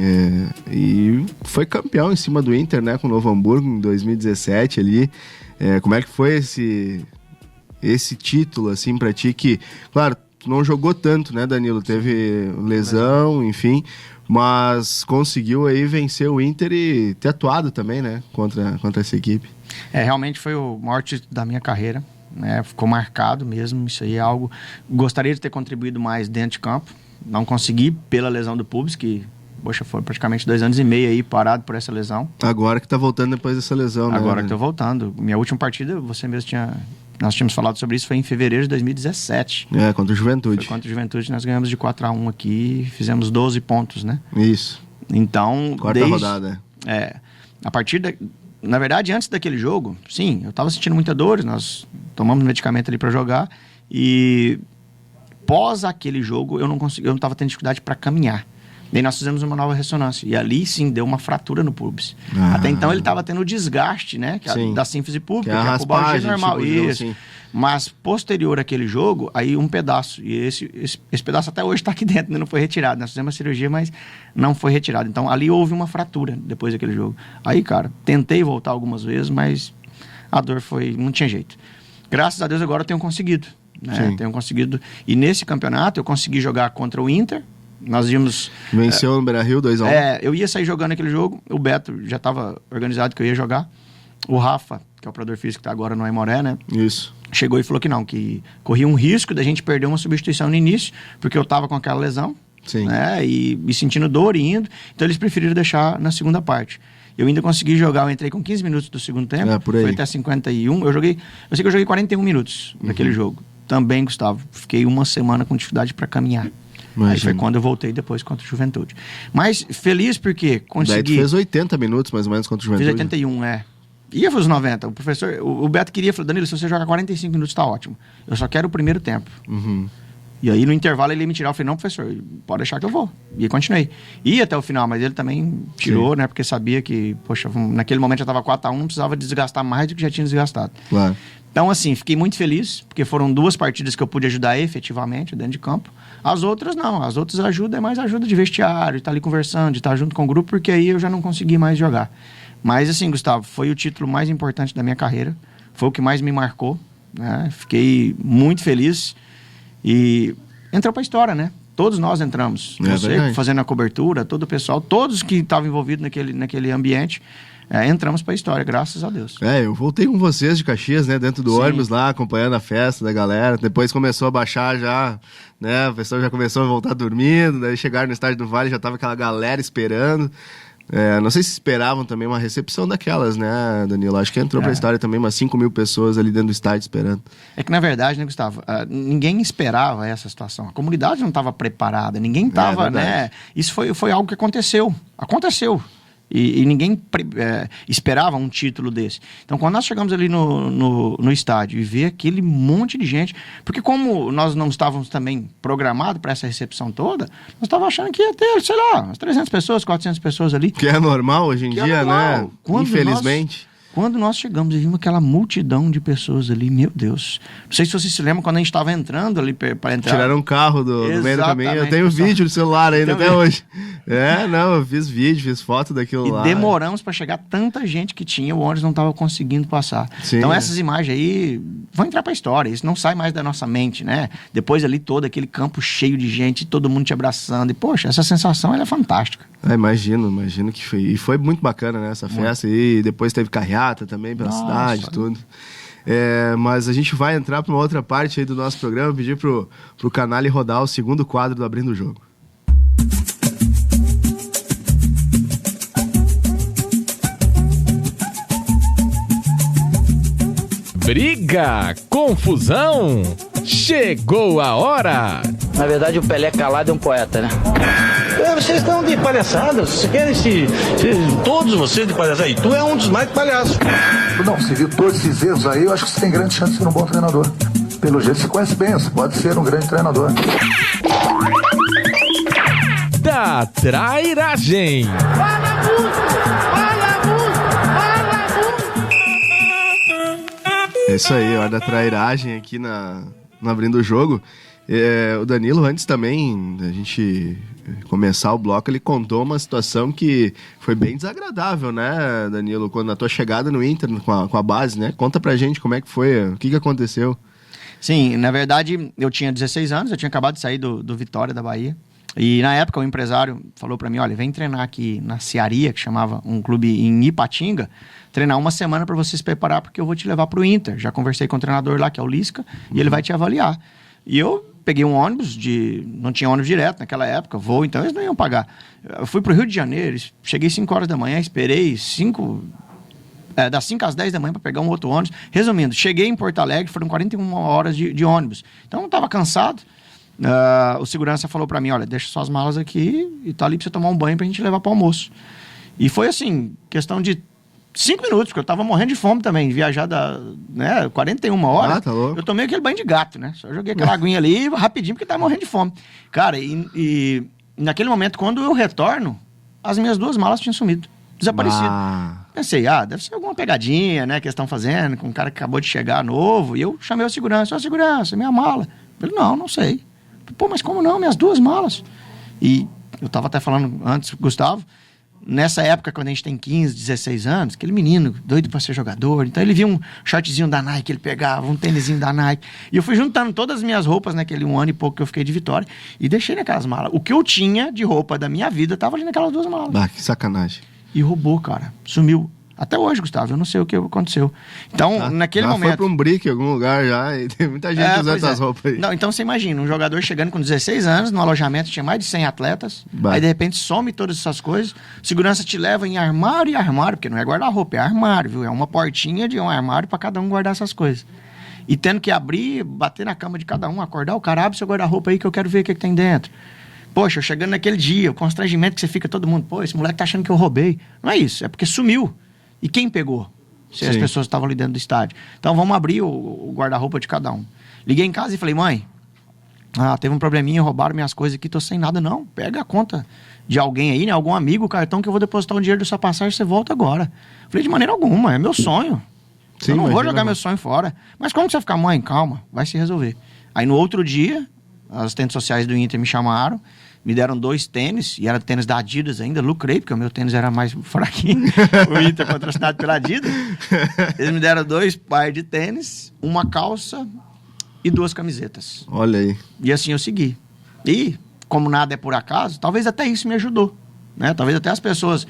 e foi campeão em cima do Inter, né, com o Novo Hamburgo em 2017 ali. Como é que foi esse título, assim, pra ti, que, claro, tu não jogou tanto, né, Danilo? Teve lesão, enfim, mas conseguiu aí vencer o Inter e ter atuado também, né, contra essa equipe. Realmente foi o maior título da minha carreira, né? Ficou marcado mesmo, isso aí é algo... Gostaria de ter contribuído mais dentro de campo, não consegui pela lesão do Pubis, que, poxa, foi praticamente 2 anos e meio aí parado por essa lesão. Agora que tá voltando depois dessa lesão, né? Agora que tô voltando. Minha última partida, você mesmo nós tínhamos falado sobre isso, foi em fevereiro de 2017. Contra o Juventude. Foi contra o Juventude, nós ganhamos de 4-1 aqui, fizemos 12 pontos, né? Isso. Então, Quarta rodada. A partir na verdade, antes daquele jogo, sim, eu tava sentindo muita dor, nós tomamos medicamento ali para jogar, e pós aquele jogo, eu não tava tendo dificuldade para caminhar. Daí nós fizemos uma nova ressonância. E ali, sim, deu uma fratura no púbis. Até então ele estava tendo desgaste, né? Da sínfise pública, que é a raspagem, normal. tipo, Isso. assim. Mas, posterior àquele jogo, aí um pedaço. E esse pedaço até hoje está aqui dentro, né? Não foi retirado. Nós fizemos uma cirurgia, mas não foi retirado. Então, ali houve uma fratura depois daquele jogo. Aí, cara, tentei voltar algumas vezes, mas a dor não tinha jeito. Graças a Deus, agora eu tenho conseguido. Né? Tenho conseguido. E nesse campeonato, eu consegui jogar contra o Inter. Nós íamos... Venceu no Beira-Rio 2-1. Eu ia sair jogando aquele jogo. O Beto já estava organizado que eu ia jogar. O Rafa, que é o operador físico que está agora no Aimoré, né? Isso. Chegou e falou que não, que corria um risco da gente perder uma substituição no início, porque eu estava com aquela lesão, né? E sentindo dor e indo. Então eles preferiram deixar na segunda parte. Eu ainda consegui jogar, eu entrei com 15 minutos do segundo tempo, foi até 51. Eu sei que eu joguei 41 minutos naquele jogo. Também, Gustavo, fiquei uma semana com dificuldade para caminhar. Aí foi quando eu voltei depois contra o Juventude. Mas feliz porque consegui... Daí tu fez 80 minutos mais ou menos contra o Juventude. Fiz 81, Ia para os 90. O professor, o Beto queria, falou, Danilo, se você jogar 45 minutos tá ótimo. Eu só quero o primeiro tempo. E aí no intervalo ele ia me tirar. Eu falei, não, professor, pode deixar que eu vou. E continuei. Ia até o final, mas ele também tirou, né? Porque sabia que, poxa, naquele momento já estava 4-1, não precisava desgastar mais do que já tinha desgastado. Claro. Então, assim, fiquei muito feliz, porque foram 2 partidas que eu pude ajudar efetivamente dentro de campo. As outras, não. As outras ajuda é mais ajuda de vestiário, de estar ali conversando, de estar junto com o grupo, porque aí eu já não consegui mais jogar. Mas, assim, Gustavo, foi o título mais importante da minha carreira. Foi o que mais me marcou, né? Fiquei muito feliz e entrou para a história, né? Todos nós entramos. Você fazendo a cobertura, todo o pessoal, todos que estavam envolvidos naquele ambiente, entramos para a história, graças a Deus. Eu voltei com vocês de Caxias, né? Dentro do ônibus lá, acompanhando a festa da galera. Depois começou a baixar já, né? O pessoal já começou a voltar dormindo. Daí chegaram no estádio do Vale, já tava aquela galera esperando. Não sei se esperavam também uma recepção daquelas, né, Danilo? Acho que entrou pra história também umas 5 mil pessoas ali dentro do estádio esperando. É que, na verdade, né, Gustavo, ninguém esperava essa situação. A comunidade não estava preparada, ninguém estava, né? Isso foi algo que aconteceu. E ninguém esperava um título desse. Então, quando nós chegamos ali no estádio e ver aquele monte de gente... Porque como nós não estávamos também programados para essa recepção toda, nós estávamos achando que ia ter, sei lá, umas 300 pessoas, 400 pessoas ali. Que é normal hoje em dia, né? Infelizmente. Quando nós chegamos e vimos aquela multidão de pessoas ali, meu Deus. Não sei se vocês se lembram quando a gente estava entrando ali para entrar. Tiraram um carro do meio do caminho. Eu tenho vídeo no celular ainda até hoje. Eu fiz vídeo, fiz foto daquilo lá. E demoramos para chegar tanta gente que tinha, o ônibus não estava conseguindo passar. Sim, então essas imagens aí vão entrar para a história. Isso não sai mais da nossa mente, né? Depois ali todo aquele campo cheio de gente, todo mundo te abraçando. E, poxa, essa sensação ela é fantástica. Imagino que foi. E foi muito bacana, né, essa festa. E depois teve carreata também pela cidade, tudo. Mas a gente vai entrar para uma outra parte aí do nosso programa, pedir pro Canali rodar o segundo quadro do Abrindo o Jogo. Briga, confusão, chegou a hora. Na verdade, o Pelé calado é um poeta, né? Vocês estão de palhaçada, vocês querem todos vocês de palhaçada, e tu é um dos mais palhaços. Não, se viu todos esses erros aí, eu acho que você tem grande chance de ser um bom treinador. Pelo jeito você conhece bem, você pode ser um grande treinador. Da trairagem. É isso aí, hora da trairagem aqui no Abrindo o Jogo. O Danilo, antes também da gente começar o bloco, ele contou uma situação que foi bem desagradável, né, Danilo? Quando a tua chegada no Inter com a base, né? Conta pra gente como é que foi, o que aconteceu. Sim, na verdade, eu tinha 16 anos, eu tinha acabado de sair do Vitória da Bahia. E na época o empresário falou pra mim, olha, vem treinar aqui na Cearia, que chamava um clube em Ipatinga, treinar uma semana pra você se preparar, porque eu vou te levar pro Inter. Já conversei com o treinador lá, que é o Lisca, e ele vai te avaliar. E eu peguei um ônibus, não tinha ônibus direto naquela época, voo, então eles não iam pagar. Eu fui pro Rio de Janeiro, cheguei 5 horas da manhã, esperei das 5 às 10 da manhã para pegar um outro ônibus. Resumindo, cheguei em Porto Alegre, foram 41 horas de ônibus. Então eu estava cansado. O segurança falou para mim, olha, deixa suas malas aqui e tá ali para você tomar um banho pra gente levar para almoço. E foi assim, questão de 5 minutos, porque eu tava morrendo de fome também, viajar 41 horas. Tá louco. Eu tomei aquele banho de gato, né? Só joguei aquela aguinha ali rapidinho, porque tava morrendo de fome. Cara, e naquele momento, quando eu retorno, as minhas 2 malas tinham sumido, desaparecido. Pensei, deve ser alguma pegadinha, né, que eles estão fazendo com um cara que acabou de chegar novo. E eu chamei o segurança, segurança, minha mala. Ele, não sei. Pô, mas como não? Minhas 2 malas. E eu tava até falando antes, Gustavo, nessa época, quando a gente tem 15, 16 anos, aquele menino doido pra ser jogador, então ele via um shortzinho da Nike, ele pegava um tênisinho da Nike, e eu fui juntando todas as minhas roupas naquele 1 ano e pouco que eu fiquei de Vitória, e deixei naquelas malas. O que eu tinha de roupa da minha vida tava ali naquelas 2 malas. Que sacanagem. E roubou, cara. Sumiu. Até hoje, Gustavo, eu não sei o que aconteceu. Então, naquele momento... foi pra um brick em algum lugar já, e tem muita gente usando essas roupas aí. Não, então você imagina, um jogador chegando com 16 anos, no alojamento tinha mais de 100 atletas, aí de repente some todas essas coisas, segurança te leva em armário e armário, porque não é guarda-roupa, é armário, viu? É uma portinha de um armário pra cada um guardar essas coisas. E tendo que abrir, bater na cama de cada um, acordar, o cara abre seu guarda-roupa aí que eu quero ver o que tem dentro. Poxa, eu chegando naquele dia, o constrangimento que você fica, todo mundo, pô, esse moleque tá achando que eu roubei. Não é isso, é porque sumiu. E quem pegou? Se as pessoas estavam ali dentro do estádio. Então vamos abrir o guarda-roupa de cada um. Liguei em casa e falei, mãe, teve um probleminha, roubaram minhas coisas aqui, tô sem nada. Não, pega a conta de alguém aí, né? Algum amigo, cartão, que eu vou depositar o dinheiro da sua passagem, você volta agora. Falei, de maneira alguma, é meu sonho. Eu não vou jogar meu sonho fora. Mas como que você vai ficar, mãe? Calma, vai se resolver. Aí no outro dia, as assistentes sociais do Inter me chamaram, me deram 2 tênis, e era tênis da Adidas ainda, lucrei, porque o meu tênis era mais fraquinho, o Inter patrocinado pela Adidas. Eles me deram 2 pares de tênis, uma calça e 2 camisetas. Olha aí. E assim eu segui. E, como nada é por acaso, talvez até isso me ajudou, né? Talvez até as pessoas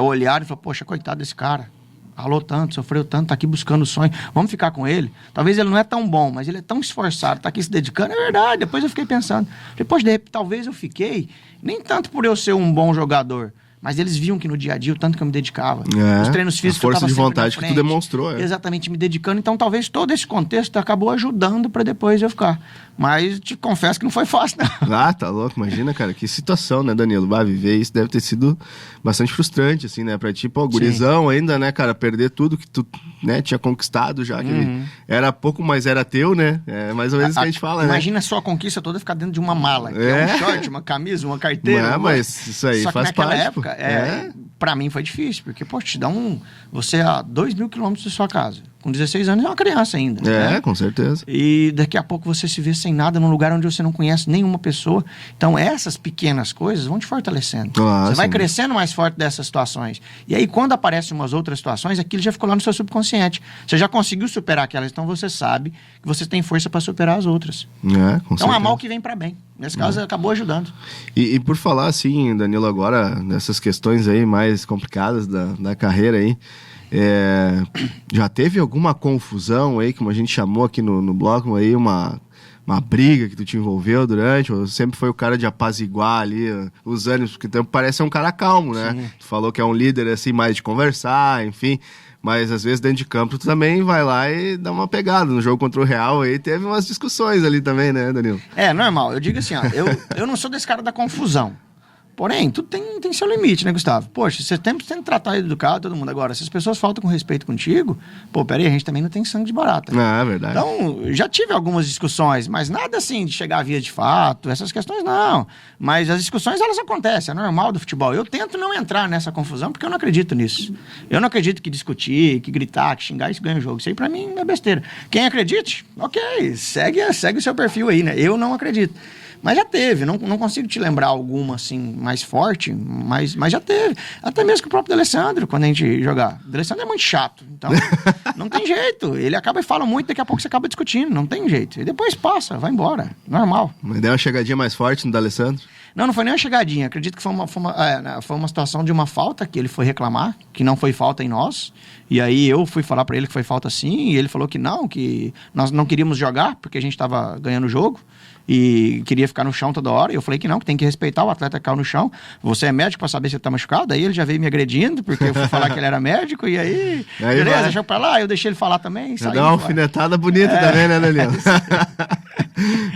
olharem e falaram, poxa, coitado desse cara. Ralou tanto, sofreu tanto, tá aqui buscando o sonho, vamos ficar com ele. Talvez ele não é tão bom, mas ele é tão esforçado, tá aqui se dedicando, é verdade. Depois eu fiquei pensando, depois de repente, talvez eu fiquei, nem tanto por eu ser um bom jogador, mas eles viam que no dia a dia o tanto que eu me dedicava. Os treinos físicos, a força de vontade que tu demonstrou. Exatamente, me dedicando. Então talvez todo esse contexto acabou ajudando para depois eu ficar. Mas te confesso que não foi fácil, não. Tá louco, imagina, cara, que situação, né, Danilo? Viver isso deve ter sido bastante frustrante, assim, né, pra ti, pô, gurizão ainda, né, cara, perder tudo que tu, né, tinha conquistado já, que era pouco, mas era teu, né, é mais ou menos isso que a gente fala, imagina a sua conquista toda ficar dentro de uma mala, que é um short, uma camisa, uma carteira. Mas isso aí só faz que naquela parte, época, pra mim foi difícil, porque, pô, te dá você a 2.000 quilômetros da sua casa. Com 16 anos é uma criança ainda. Né? Com certeza. E daqui a pouco você se vê sem nada num lugar onde você não conhece nenhuma pessoa. Então essas pequenas coisas vão te fortalecendo. Você vai crescendo mais forte dessas situações. E aí quando aparecem umas outras situações, aquilo já ficou lá no seu subconsciente. Você já conseguiu superar aquelas, então você sabe que você tem força para superar as outras. Com então certeza. amar o que vem para bem. Nesse caso acabou ajudando. E por falar assim, Danilo, agora nessas questões aí mais complicadas da carreira aí, já teve alguma confusão aí, como a gente chamou aqui no bloco, aí uma briga que tu te envolveu durante, ou sempre foi o cara de apaziguar ali os ânimos, porque tu parece um cara calmo, né? Sim. Tu falou que é um líder assim, mais de conversar, enfim, mas às vezes dentro de campo tu também vai lá e dá uma pegada. No jogo contra o Real aí teve umas discussões ali também, né, Danilo? É normal, eu digo assim, eu não sou desse cara da confusão. Porém, tudo tem seu limite, né, Gustavo? Poxa, você tem que tratar educado todo mundo. Agora, se as pessoas faltam com respeito contigo, peraí, a gente também não tem sangue de barata. É verdade. Então, já tive algumas discussões, mas nada assim de chegar a via de fato, essas questões não. Mas as discussões, elas acontecem, é normal do futebol. Eu tento não entrar nessa confusão, porque eu não acredito nisso. Eu não acredito que discutir, que gritar, que xingar, isso ganha o jogo. Isso aí pra mim é besteira. Quem acredite, ok, segue o seu perfil aí, né? Eu não acredito. Mas já teve, não consigo te lembrar alguma assim mais forte, mas já teve. Até mesmo que o próprio D'Alessandro, quando a gente jogar. O D'Alessandro é muito chato, então não tem jeito. Ele acaba e fala muito, daqui a pouco você acaba discutindo, não tem jeito. E depois passa, vai embora, normal. Mas deu uma chegadinha mais forte no D'Alessandro? Não foi nem uma chegadinha. Acredito que foi uma situação de uma falta que ele foi reclamar, que não foi falta em nós. E aí eu fui falar pra ele que foi falta sim, e ele falou que nós não queríamos jogar, porque a gente tava ganhando o jogo. E queria ficar no chão toda hora. E eu falei que não, que tem que respeitar o atleta que caiu no chão. Você é médico pra saber se ele tá machucado? Aí ele já veio me agredindo, porque eu fui falar que ele era médico. E aí beleza, deixa pra lá. Eu deixei ele falar também. Dá uma alfinetada bonita também, né, Danilo?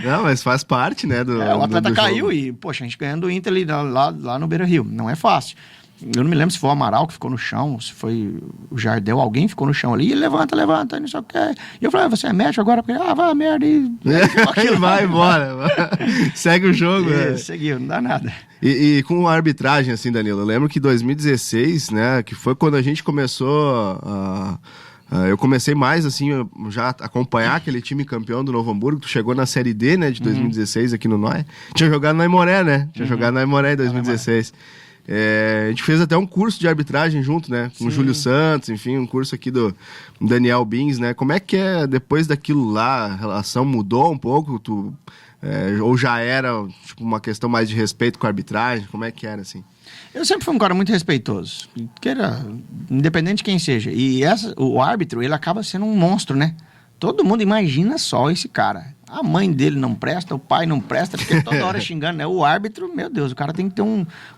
Não, mas faz parte, né? O atleta caiu jogo. E, poxa, a gente ganhando o Inter ali, lá no Beira-Rio. Não é fácil. Eu não me lembro se foi o Amaral que ficou no chão, se foi o Jardel, alguém ficou no chão ali, e ele levanta, não sei o que. E eu falei, você é médico agora? Porque, vai a merda. E vai embora. Segue o jogo. Seguiu, não dá nada. E com a arbitragem, assim, Danilo, eu lembro que 2016, né, que foi quando a gente começou eu comecei mais, assim, já acompanhar aquele time campeão do Novo Hamburgo. Tu chegou na Série D, né, de 2016 aqui no Noé. Tinha jogado na Aimoré, né? Tinha jogado na Aimoré em 2016. A gente fez até um curso de arbitragem junto, né? Com o Júlio Santos, enfim, um curso aqui do Daniel Bins, né? Como é que depois daquilo lá, a relação mudou um pouco? Ou já era tipo, uma questão mais de respeito com a arbitragem? Como é que era, assim? Eu sempre fui um cara muito respeitoso, independente de quem seja. E o árbitro, ele acaba sendo um monstro, né? Todo mundo imagina só esse cara. A mãe dele não presta, o pai não presta, porque toda hora xingando, né? O árbitro, meu Deus, o cara tem que ter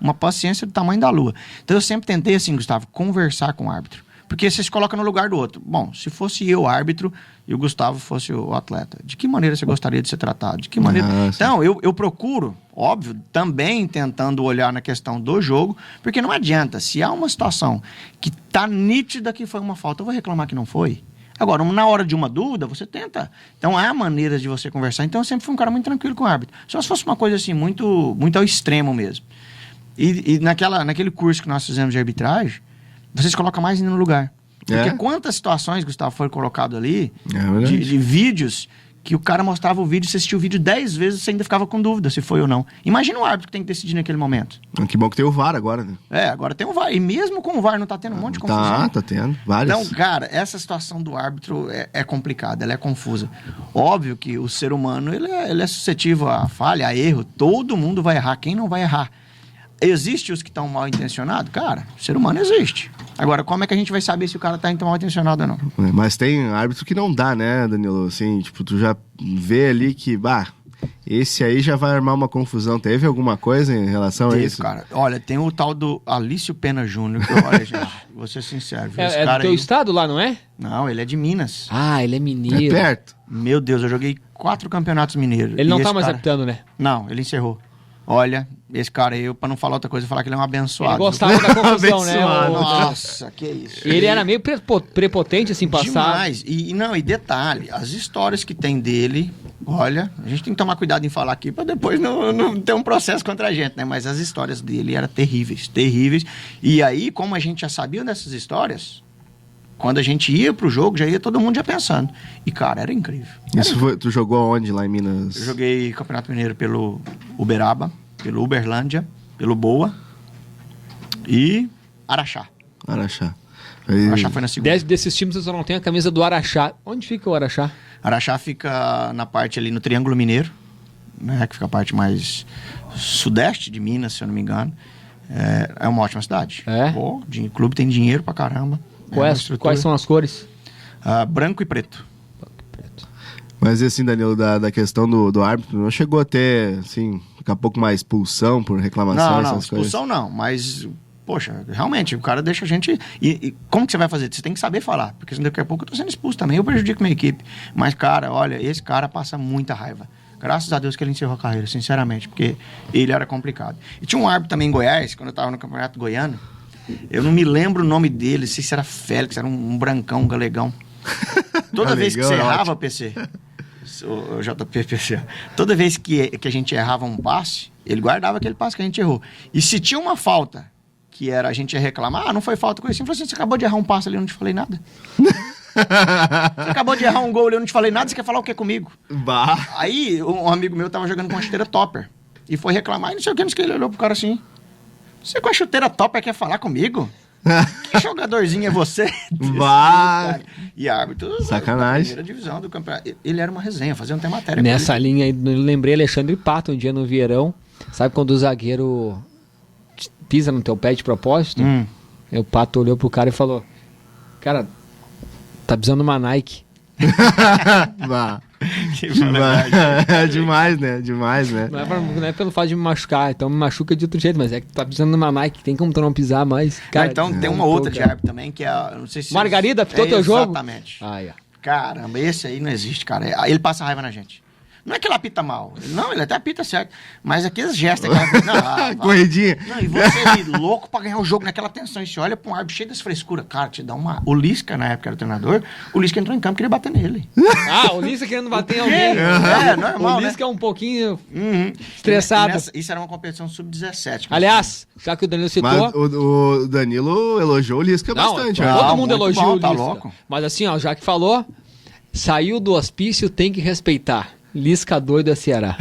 uma paciência do tamanho da lua. Então eu sempre tentei, assim, Gustavo, conversar com o árbitro. Porque você se coloca no lugar do outro. Bom, se fosse eu árbitro e o Gustavo fosse o atleta, de que maneira você gostaria de ser tratado? De que maneira... Então, eu procuro, óbvio, também tentando olhar na questão do jogo, porque não adianta, se há uma situação que tá nítida que foi uma falta, eu vou reclamar que não foi. Agora, na hora de uma dúvida, você tenta. Então, há maneiras de você conversar. Então, eu sempre fui um cara muito tranquilo com o árbitro. Só se fosse uma coisa assim, muito, muito ao extremo mesmo. E naquele curso que nós fizemos de arbitragem, você se coloca mais no lugar. Porque quantas situações, Gustavo, foram colocadas ali, de vídeos, que o cara mostrava o vídeo, você assistiu o vídeo 10 vezes, você ainda ficava com dúvida se foi ou não. Imagina o árbitro que tem que decidir naquele momento. Que bom que tem o VAR agora, né? Agora tem o VAR. E mesmo com o VAR não tá tendo um monte de confusão. Tá tendo. Várias. Então, cara, essa situação do árbitro é complicada, ela é confusa. Óbvio que o ser humano, ele é suscetível a falha, a erro. Todo mundo vai errar. Quem não vai errar? Existe os que estão mal intencionados? Cara, o ser humano existe. Agora, como é que a gente vai saber se o cara tá mal intencionado ou não? Mas tem árbitro que não dá, né, Danilo? Assim, tipo, tu já vê ali que, esse aí já vai armar uma confusão. Teve alguma coisa em relação a isso? Cara. Olha, tem o tal do Alício Pena Júnior, que olha, gente, vou ser sincero. É do teu estado lá, não é? Não, ele é de Minas. Ele é mineiro. É perto. Meu Deus, eu joguei 4 campeonatos mineiros. Ele não tá mais apitando, né? Não, ele encerrou. Olha, esse cara aí, pra não falar outra coisa, falar que ele é um abençoado. Ele gostava da confusão, né? Nossa, que isso. Ele era meio prepotente, assim, passar. Demais. E detalhe, as histórias que tem dele, olha, a gente tem que tomar cuidado em falar aqui pra depois não ter um processo contra a gente, né? Mas as histórias dele eram terríveis, terríveis. E aí, como a gente já sabia dessas histórias, quando a gente ia pro jogo, já ia todo mundo já pensando. E, cara, era incrível. Tu jogou onde lá em Minas? Eu joguei Campeonato Mineiro pelo Uberaba, pelo Uberlândia, pelo Boa e Araxá. Araxá foi na segunda. Desses times você só não tem a camisa do Araxá. Onde fica o Araxá? Araxá fica na parte ali no Triângulo Mineiro, né? Que fica a parte mais sudeste de Minas, se eu não me engano. É uma ótima cidade. O clube tem dinheiro pra caramba. Quais são as cores? Branco e preto. Mas assim, Danilo, da questão do árbitro, não chegou a ter, assim, daqui a pouco mais expulsão por reclamação? Não, expulsão não, mas, poxa, realmente, o cara deixa a gente... E como que você vai fazer? Você tem que saber falar, porque daqui a pouco eu tô sendo expulso também, eu prejudico minha equipe. Mas, cara, olha, esse cara passa muita raiva. Graças a Deus que ele encerrou a carreira, sinceramente, porque ele era complicado. E tinha um árbitro também em Goiás, quando eu tava no Campeonato Goiano, eu não me lembro o nome dele, não sei se era Félix, era um brancão, um galegão. Toda vez que você errava, PC, o JPPC, toda vez que a gente errava um passe, ele guardava aquele passe que a gente errou. E se tinha uma falta, que era a gente ia reclamar, não foi falta, coisa assim, ele falou assim, você acabou de errar um passe ali, eu não te falei nada. Você acabou de errar um gol ali, eu não te falei nada, você quer falar o que comigo? Aí, um amigo meu tava jogando com uma chuteira topper, e foi reclamar, e não sei o que, ele olhou pro cara assim, você com a chuteira topper quer falar comigo? Que jogadorzinho é você? E árbitro, sacanagem. Primeira divisão do campeonato. Ele era uma resenha, fazia até matéria. Nessa linha aí, eu lembrei Alexandre Pato um dia no Vieirão. Sabe quando o zagueiro pisa no teu pé de propósito? O Pato olhou pro cara e falou: cara, tá pisando numa Nike. Demais, né? Demais, né? Não é pelo fato de me machucar, então me machuca de outro jeito, mas é que tu tá pisando numa Nike, tem como tu não pisar mais. Cara, então tem uma outra de árbitro também, que é, não sei se... Margarida, apitou teu jogo? Exatamente. Caramba, esse aí não existe, cara. Ele passa raiva na gente. Não é que ele apita mal. Não, ele até apita certo. Mas aqueles gestos... Aquela... Corridinha. Não, e você louco pra ganhar o jogo naquela tensão. E você olha pra um árbitro cheio das frescuras. Cara, te dá uma... O Lisca, na época, era o treinador. O Lisca entrou em campo e queria bater nele. O Lisca querendo bater em alguém. É, normal, O Lisca né? é um pouquinho estressado. Isso era uma competição sub-17. Aliás, já que o Danilo citou... Mas o Danilo elogiou o Lisca bastante. Todo né? mundo muito elogia bom, o tá Lisca. louco. Mas assim, ó, já que falou, saiu do hospício, tem que respeitar. Lisca doido é Ceará.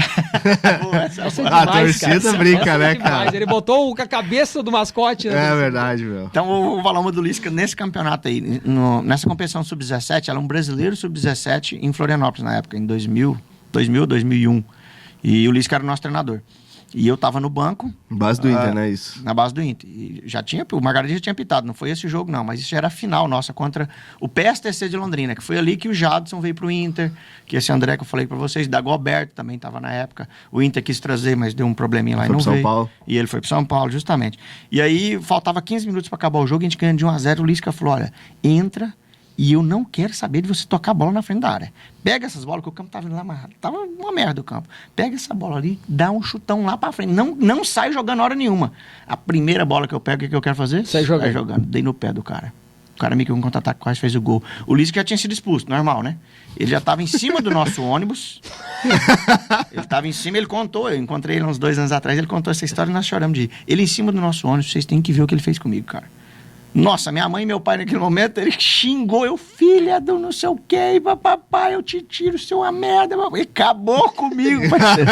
Essa é A demais, torcida cara. brinca, Essa é né, demais. cara? Ele botou com a cabeça do mascote. Né? É verdade, meu. Então, vou falar uma do Lisca nesse campeonato aí. Nessa competição sub-17, ela é um brasileiro sub-17 em Florianópolis, na época, em 2001. E o Lisca era o nosso treinador. E eu tava no banco. Base do Inter, né? Isso. Na base do Inter. E o Margarida já tinha pitado, não foi esse jogo não, mas isso já era a final nossa contra o PSTC de Londrina, que foi ali que o Jadson veio pro Inter, que esse André que eu falei pra vocês, Dagoberto também tava na época. O Inter quis trazer, mas deu um probleminha lá e não veio. Foi pro São Paulo. E ele foi pro São Paulo, justamente. E aí, faltava 15 minutos pra acabar o jogo, a gente ganhando de 1-0, o Lisca falou, olha, entra e eu não quero saber de você tocar a bola na frente da área. Pega essas bolas, que o campo tava indo lá amarrado. Tava uma merda o campo. Pega essa bola ali, dá um chutão lá pra frente. Não sai jogando hora nenhuma. A primeira bola que eu pego, o que eu quero fazer? Sai jogando. Sai jogando. Dei no pé do cara. O cara meio que um contra-ataque quase fez o gol. O Lisca já tinha sido expulso, normal, né? Ele já tava em cima do nosso ônibus. Ele tava em cima, ele contou. Eu encontrei ele uns 2 anos atrás, ele contou essa história e nós choramos de ir. Ele em cima do nosso ônibus, vocês têm que ver o que ele fez comigo, cara. Nossa, minha mãe e meu pai naquele momento, ele xingou, eu, filha do não sei o que, papai, eu te tiro, seu uma merda, papai. E acabou comigo, parceiro.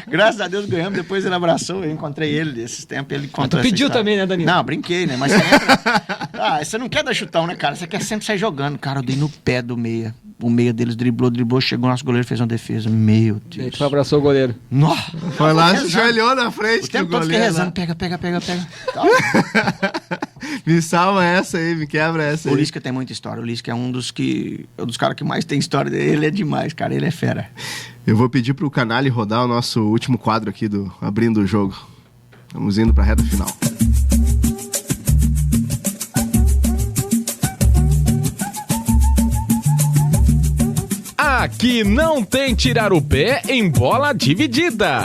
Graças a Deus ganhamos, depois ele abraçou, eu encontrei ele desses tempos, ele contou Tu pediu também, né, Danilo? Não, brinquei, né, mas você entra... você não quer dar chutão, né, cara, você quer sempre sair jogando. Cara, eu dei no pé do meia, o meia deles driblou, chegou, nosso goleiro fez uma defesa, meu Deus. A gente abraçou o goleiro. Nossa. Foi lá, se joelhou na frente O tempo todo fiquei rezando, pega. Calma. Me salva essa aí, me quebra essa O aí. Lisca tem muita história. O Lisca é um dos caras que mais tem história dele. Ele é demais, cara. Ele é fera. Eu vou pedir pro Canali rodar o nosso último quadro aqui do Abrindo o Jogo. Estamos indo pra reta final. Aqui não tem tirar o pé em bola dividida.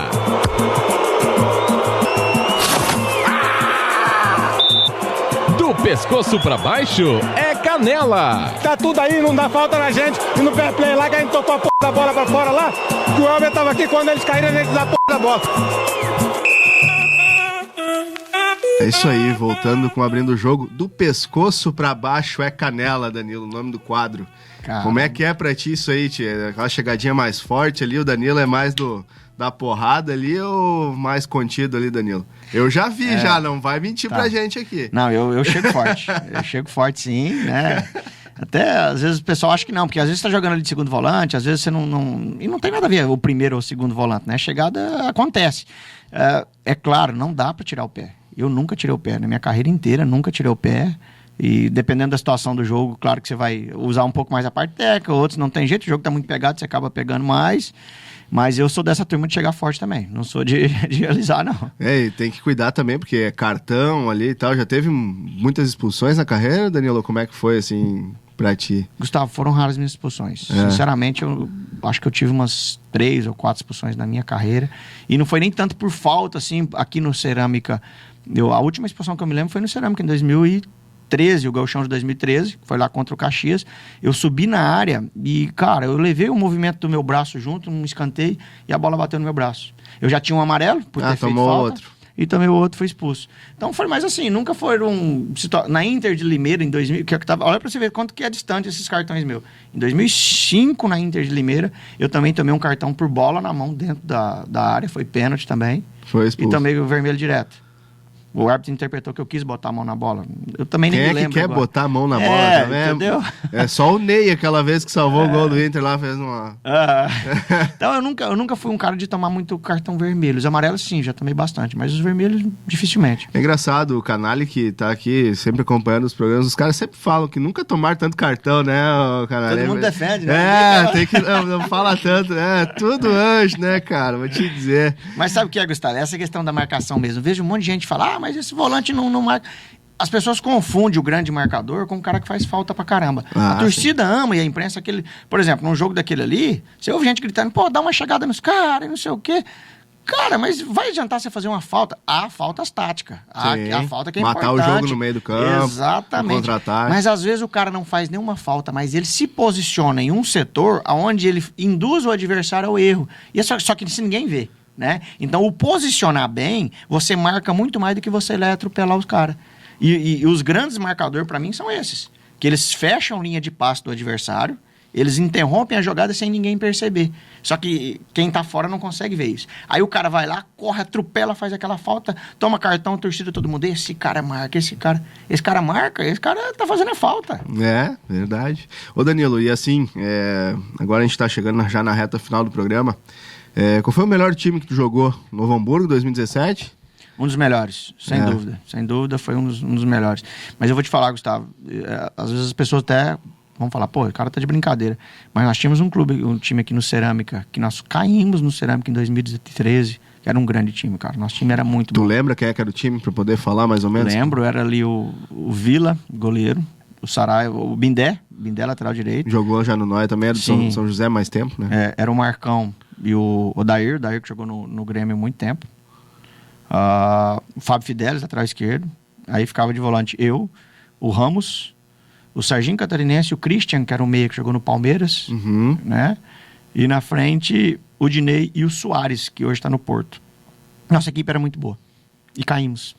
Do pescoço pra baixo é canela. Tá tudo aí, não dá falta na gente. E no fair play lá, que a gente tocou a porra da bola pra fora lá, que o Elber tava aqui, quando eles caíram, a gente dá a porra da bola. É isso aí, voltando com Abrindo o Jogo. Do pescoço pra baixo é canela, Danilo, o nome do quadro. Caramba. Como é que é pra ti isso aí, tia? Aquela chegadinha mais forte ali, o Danilo é mais da porrada ali ou mais contido ali, Danilo? Eu já vi, não vai mentir pra gente aqui. Não, eu chego forte. Eu chego forte sim, né? Até, às vezes, o pessoal acha que não, porque às vezes você tá jogando ali de segundo volante, às vezes você não... E não tem nada a ver o primeiro ou o segundo volante, né? A chegada acontece. É claro, não dá pra tirar o pé. Eu nunca tirei o pé, na minha carreira inteira, nunca tirei o pé. E dependendo da situação do jogo, claro que você vai usar um pouco mais a parte técnica, outros não tem jeito, o jogo tá muito pegado, você acaba pegando mais. Mas eu sou dessa turma de chegar forte também, não sou de realizar, não. E tem que cuidar também, porque é cartão ali e tal. Já teve muitas expulsões na carreira, Danilo? Como é que foi, assim, pra ti? Gustavo, foram raras minhas expulsões. Sinceramente, eu acho que eu tive umas 3 ou 4 expulsões na minha carreira. E não foi nem tanto por falta, assim, aqui no Cerâmica. A última expulsão que eu me lembro foi no Cerâmica, em 2013, o Gauchão de 2013, que foi lá contra o Caxias. Eu subi na área e, cara, eu levei o movimento do meu braço junto, um escanteio, e a bola bateu no meu braço. Eu já tinha um amarelo, por ter feito tomou falta. outro. E também o outro foi expulso. Então foi mais assim, nunca foram... Na Inter de Limeira, em 2000... olha pra você ver quanto que é distante esses cartões meus. Em 2005, na Inter de Limeira, eu também tomei um cartão por bola na mão dentro da área, foi pênalti também. Foi expulso. E também o vermelho direto. O árbitro interpretou que eu quis botar a mão na bola. Eu também nem me lembro. Quem é que quer agora. botar a mão na bola? Entendeu? É só o Ney, aquela vez que salvou o gol do Inter lá, fez uma... Então eu nunca fui um cara de tomar muito cartão vermelho. Os amarelos sim, já tomei bastante, mas os vermelhos dificilmente. É engraçado, o Canali que tá aqui sempre acompanhando os programas, os caras sempre falam que nunca tomaram tanto cartão, né, Canali? Todo mundo defende, né? Tem que... Não fala tanto, né? Tudo anjo, né, cara? Vou te dizer. Mas sabe o que é, Gustavo? Essa questão da marcação mesmo. Vejo um monte de gente falar, mas esse volante não marca. as pessoas confundem o grande marcador com o cara que faz falta pra caramba. A torcida ama e a imprensa aquele... Por exemplo, num jogo daquele ali, você ouve gente gritando, pô, dá uma chegada nos caras e não sei o quê. Cara, mas vai adiantar você fazer uma falta? Há faltas táticas. A falta que é matar importante. o jogo no meio do campo. Exatamente. Contra-ataque. Mas às vezes o cara não faz nenhuma falta, mas ele se posiciona em um setor onde ele induz o adversário ao erro. E é só que isso ninguém vê, né? Então, o posicionar bem, você marca muito mais do que você atropelar os caras. E os grandes marcadores, para mim, são esses. Que eles fecham linha de passe do adversário, eles interrompem a jogada sem ninguém perceber. Só que quem tá fora não consegue ver isso. Aí o cara vai lá, corre, atropela, faz aquela falta, toma cartão, torcida, todo mundo. Esse cara marca, esse cara marca, esse cara tá fazendo a falta. É, verdade. Ô Danilo, e assim, agora a gente tá chegando já na reta final do programa. Qual foi o melhor time que tu jogou? Novo Hamburgo, 2017? Um dos melhores, sem dúvida. Sem dúvida, foi um dos melhores. Mas eu vou te falar, Gustavo, às vezes as pessoas até vão falar, pô, o cara tá de brincadeira. Mas nós tínhamos um time aqui no Cerâmica, que nós caímos no Cerâmica em 2013, que era um grande time, cara. Nosso time era muito bom. Tu lembra quem era o time, pra poder falar mais ou menos? Lembro, era ali o Vila, goleiro, o Saraiva, o Bindé, lateral direito. Jogou já no Noia também, era do São José mais tempo, né? Era o Marcão e o Odair que jogou no Grêmio há muito tempo. O Fábio Fidelis, lateral esquerdo. Aí ficava de volante eu, o Ramos, o Serginho Catarinense, o Christian, que era o meia que jogou no Palmeiras, né? E na frente, o Dinei e o Soares, que hoje está no Porto. Nossa equipe era muito boa. E caímos.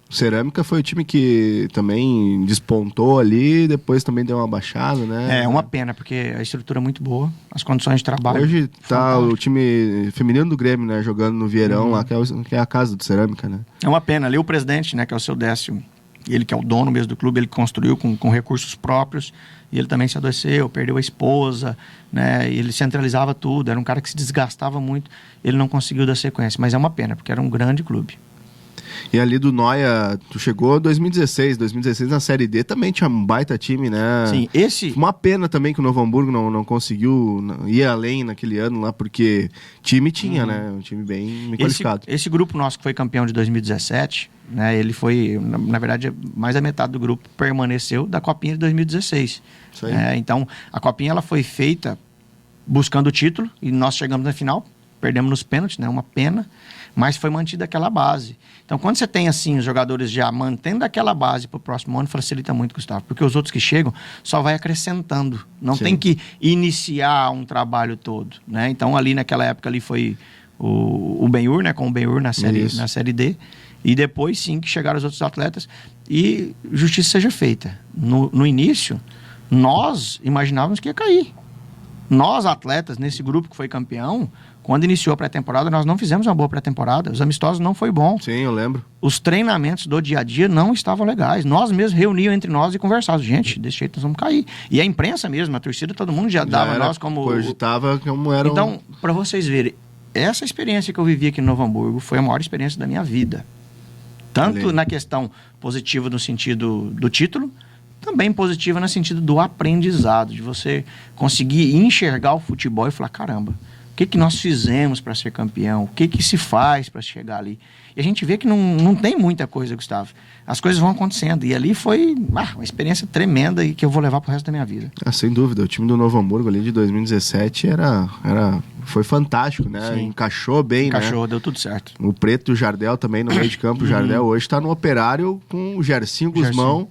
O Cerâmica foi o time que também despontou ali, depois também deu uma baixada, né? É uma pena, porque a estrutura é muito boa, as condições de trabalho... Hoje tá o time feminino do Grêmio, né? Jogando no Vieirão, lá, que é a casa do Cerâmica, né? É uma pena. Ali o presidente, né, que é o seu Décio, ele que é o dono mesmo do clube, ele construiu com recursos próprios, e ele também se adoeceu, perdeu a esposa, né? E ele centralizava tudo, era um cara que se desgastava muito, ele não conseguiu dar sequência, mas é uma pena, porque era um grande clube. E ali do Noia, tu chegou em 2016 na Série D, também tinha um baita time, né? Sim, uma pena também que o Novo Hamburgo não conseguiu ir além naquele ano lá, porque time tinha, né? Um time bem qualificado. Esse grupo nosso que foi campeão de 2017, né? Ele foi, na verdade, mais da metade do grupo permaneceu da Copinha de 2016. Isso aí. Então, a Copinha ela foi feita buscando o título, e nós chegamos na final, perdemos nos pênaltis, né? Uma pena, mas foi mantida aquela base. Então, quando você tem, assim, os jogadores já mantendo aquela base para o próximo ano, facilita muito, Gustavo. Porque os outros que chegam só vai acrescentando. Não tem que iniciar um trabalho todo, né? Então, ali naquela época, ali foi o Ben-Hur, né? Com o Ben-Hur na série D. E depois, sim, que chegaram os outros atletas. E justiça seja feita. No início, nós imaginávamos que ia cair. Nós, atletas, nesse grupo que foi campeão... Quando iniciou a pré-temporada, nós não fizemos uma boa pré-temporada. Os amistosos não foi bom. Sim, eu lembro. Os treinamentos do dia a dia não estavam legais. Nós mesmos reuníamos entre nós e conversávamos. Gente, desse jeito nós vamos cair. E a imprensa mesmo, a torcida, todo mundo já dava nós como... Cogitava como era. Então, para vocês verem, essa experiência que eu vivi aqui no Novo Hamburgo foi a maior experiência da minha vida. Tanto na questão positiva no sentido do título, também positiva no sentido do aprendizado, de você conseguir enxergar o futebol e falar, caramba... O que nós fizemos para ser campeão? O que se faz para chegar ali? E a gente vê que não tem muita coisa, Gustavo. As coisas vão acontecendo. E ali foi uma experiência tremenda e que eu vou levar pro resto da minha vida. Sem dúvida. O time do Novo Hamburgo ali de 2017 foi fantástico, né? Sim. Encaixou bem, Encaixou, né? deu tudo certo. O Preto, o Jardel também no meio de campo. O Jardel hoje está no Operário com o Gersinho Guzmão.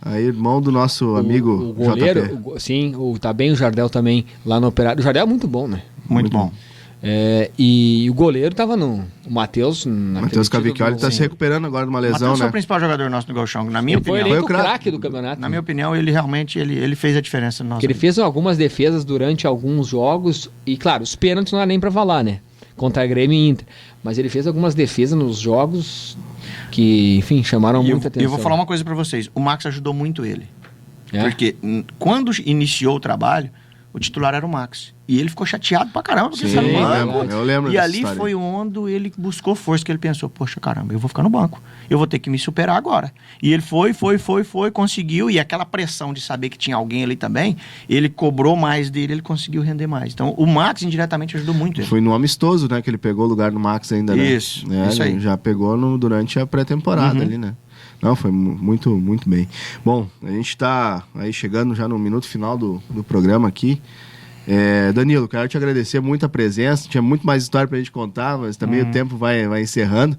Aí, irmão do nosso amigo o goleiro, JP. Tá bem o Jardel também lá no Operário. O Jardel é muito bom, né? Muito bom. E o goleiro tava no... O Matheus... Matheus Cavicchioli está se recuperando agora de uma lesão, Matheus né? foi o principal jogador nosso no Gauchão. Na minha opinião... Foi o craque do campeonato. Na minha opinião, ele realmente ele fez a diferença no nosso... Ele fez algumas defesas durante alguns jogos. E, claro, os pênaltis não dá nem pra falar, né? Contra a Grêmio e Inter. Mas ele fez algumas defesas nos jogos que, enfim, chamaram muita atenção. Eu vou falar uma coisa pra vocês. O Max ajudou muito ele. Porque quando iniciou o trabalho, o titular era o Max. E ele ficou chateado pra caramba, porque ele tá no banco. Eu lembro e ali foi onde ele buscou força, que ele pensou, poxa, caramba, eu vou ficar no banco. Eu vou ter que me superar agora. E ele foi, conseguiu. E aquela pressão de saber que tinha alguém ali também, ele cobrou mais dele, ele conseguiu render mais. Então, o Max indiretamente ajudou muito ele. Foi no amistoso, né, que ele pegou o lugar do Max ainda, né? Isso aí. Já pegou durante a pré-temporada ali, né? Não, foi muito, muito bem. Bom, a gente está aí chegando já no minuto final do programa aqui. Danilo, quero te agradecer muito a presença. Tinha muito mais história pra gente contar, mas também o tempo vai encerrando.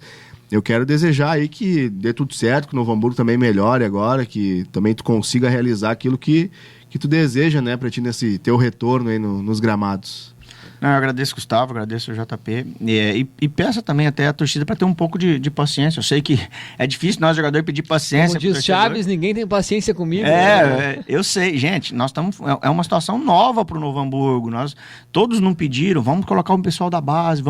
Eu quero desejar aí que dê tudo certo, que o Novo Hamburgo também melhore agora, que também tu consiga realizar aquilo que tu deseja, né, pra ti nesse teu retorno aí nos gramados. Não, eu agradeço, Gustavo, agradeço o JP e peço também até a torcida para ter um pouco de paciência. Eu sei que é difícil nós jogadores pedir paciência. Como diz Chaves, ninguém tem paciência comigo. Eu sei, gente, nós estamos, é uma situação nova para o Novo Hamburgo, todos não pediram, vamos colocar o pessoal da base,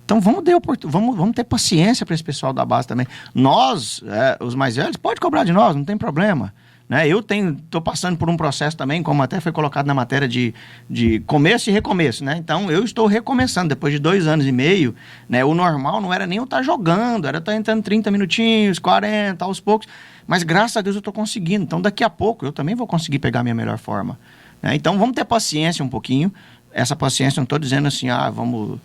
então vamos ter paciência para esse pessoal da base também. Nós, os mais velhos, pode cobrar de nós, não tem problema. Né? Eu estou passando por um processo também, como até foi colocado na matéria de começo e recomeço, né? Então eu estou recomeçando, depois de 2 anos e meio, né? O normal não era nem eu estar jogando, era estar entrando 30 minutinhos, 40, aos poucos, mas graças a Deus eu estou conseguindo, então daqui a pouco eu também vou conseguir pegar a minha melhor forma, né? Então vamos ter paciência um pouquinho. Essa paciência, não estou dizendo assim, vamos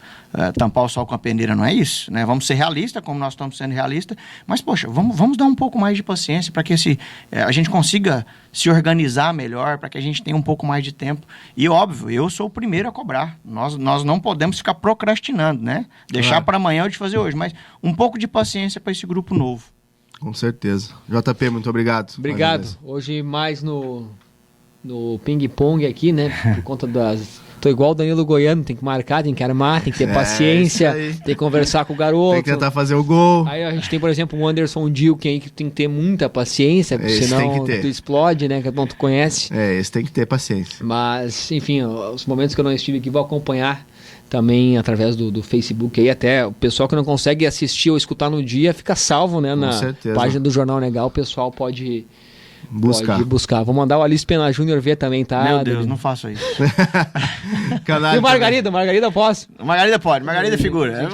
tampar o sol com a peneira, não é isso, né? Vamos ser realistas, como nós estamos sendo realistas, mas, poxa, vamos dar um pouco mais de paciência para que a gente consiga se organizar melhor, para que a gente tenha um pouco mais de tempo. E, óbvio, eu sou o primeiro a cobrar. Nós não podemos ficar procrastinando, né? Deixar para amanhã ou de fazer hoje, mas um pouco de paciência para esse grupo novo. Com certeza. JP, muito obrigado. Obrigado. Hoje mais no ping-pong aqui, né? Por conta Tô igual o Danilo Goiano, tem que marcar, tem que armar, tem que ter paciência, tem que conversar com o garoto. Tem que tentar fazer o gol. Aí a gente tem, por exemplo, o Anderson Dilken aí que tem que ter muita paciência, senão tu explode, né? Que bom, tu conhece. Esse tem que ter paciência. Mas, enfim, os momentos que eu não estive aqui, vou acompanhar também através do Facebook aí, até o pessoal que não consegue assistir ou escutar no dia, fica salvo, né? Na página do Jornal Legal, o pessoal pode buscar. Vou mandar o Alice Pena Júnior ver também, tá? Meu Deus, não faço isso. E o Margarida? Margarida posso? Margarida pode, Margarida figura.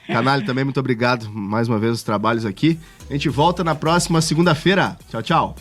Canalha, também muito obrigado mais uma vez os trabalhos aqui. A gente volta na próxima segunda-feira. Tchau, tchau.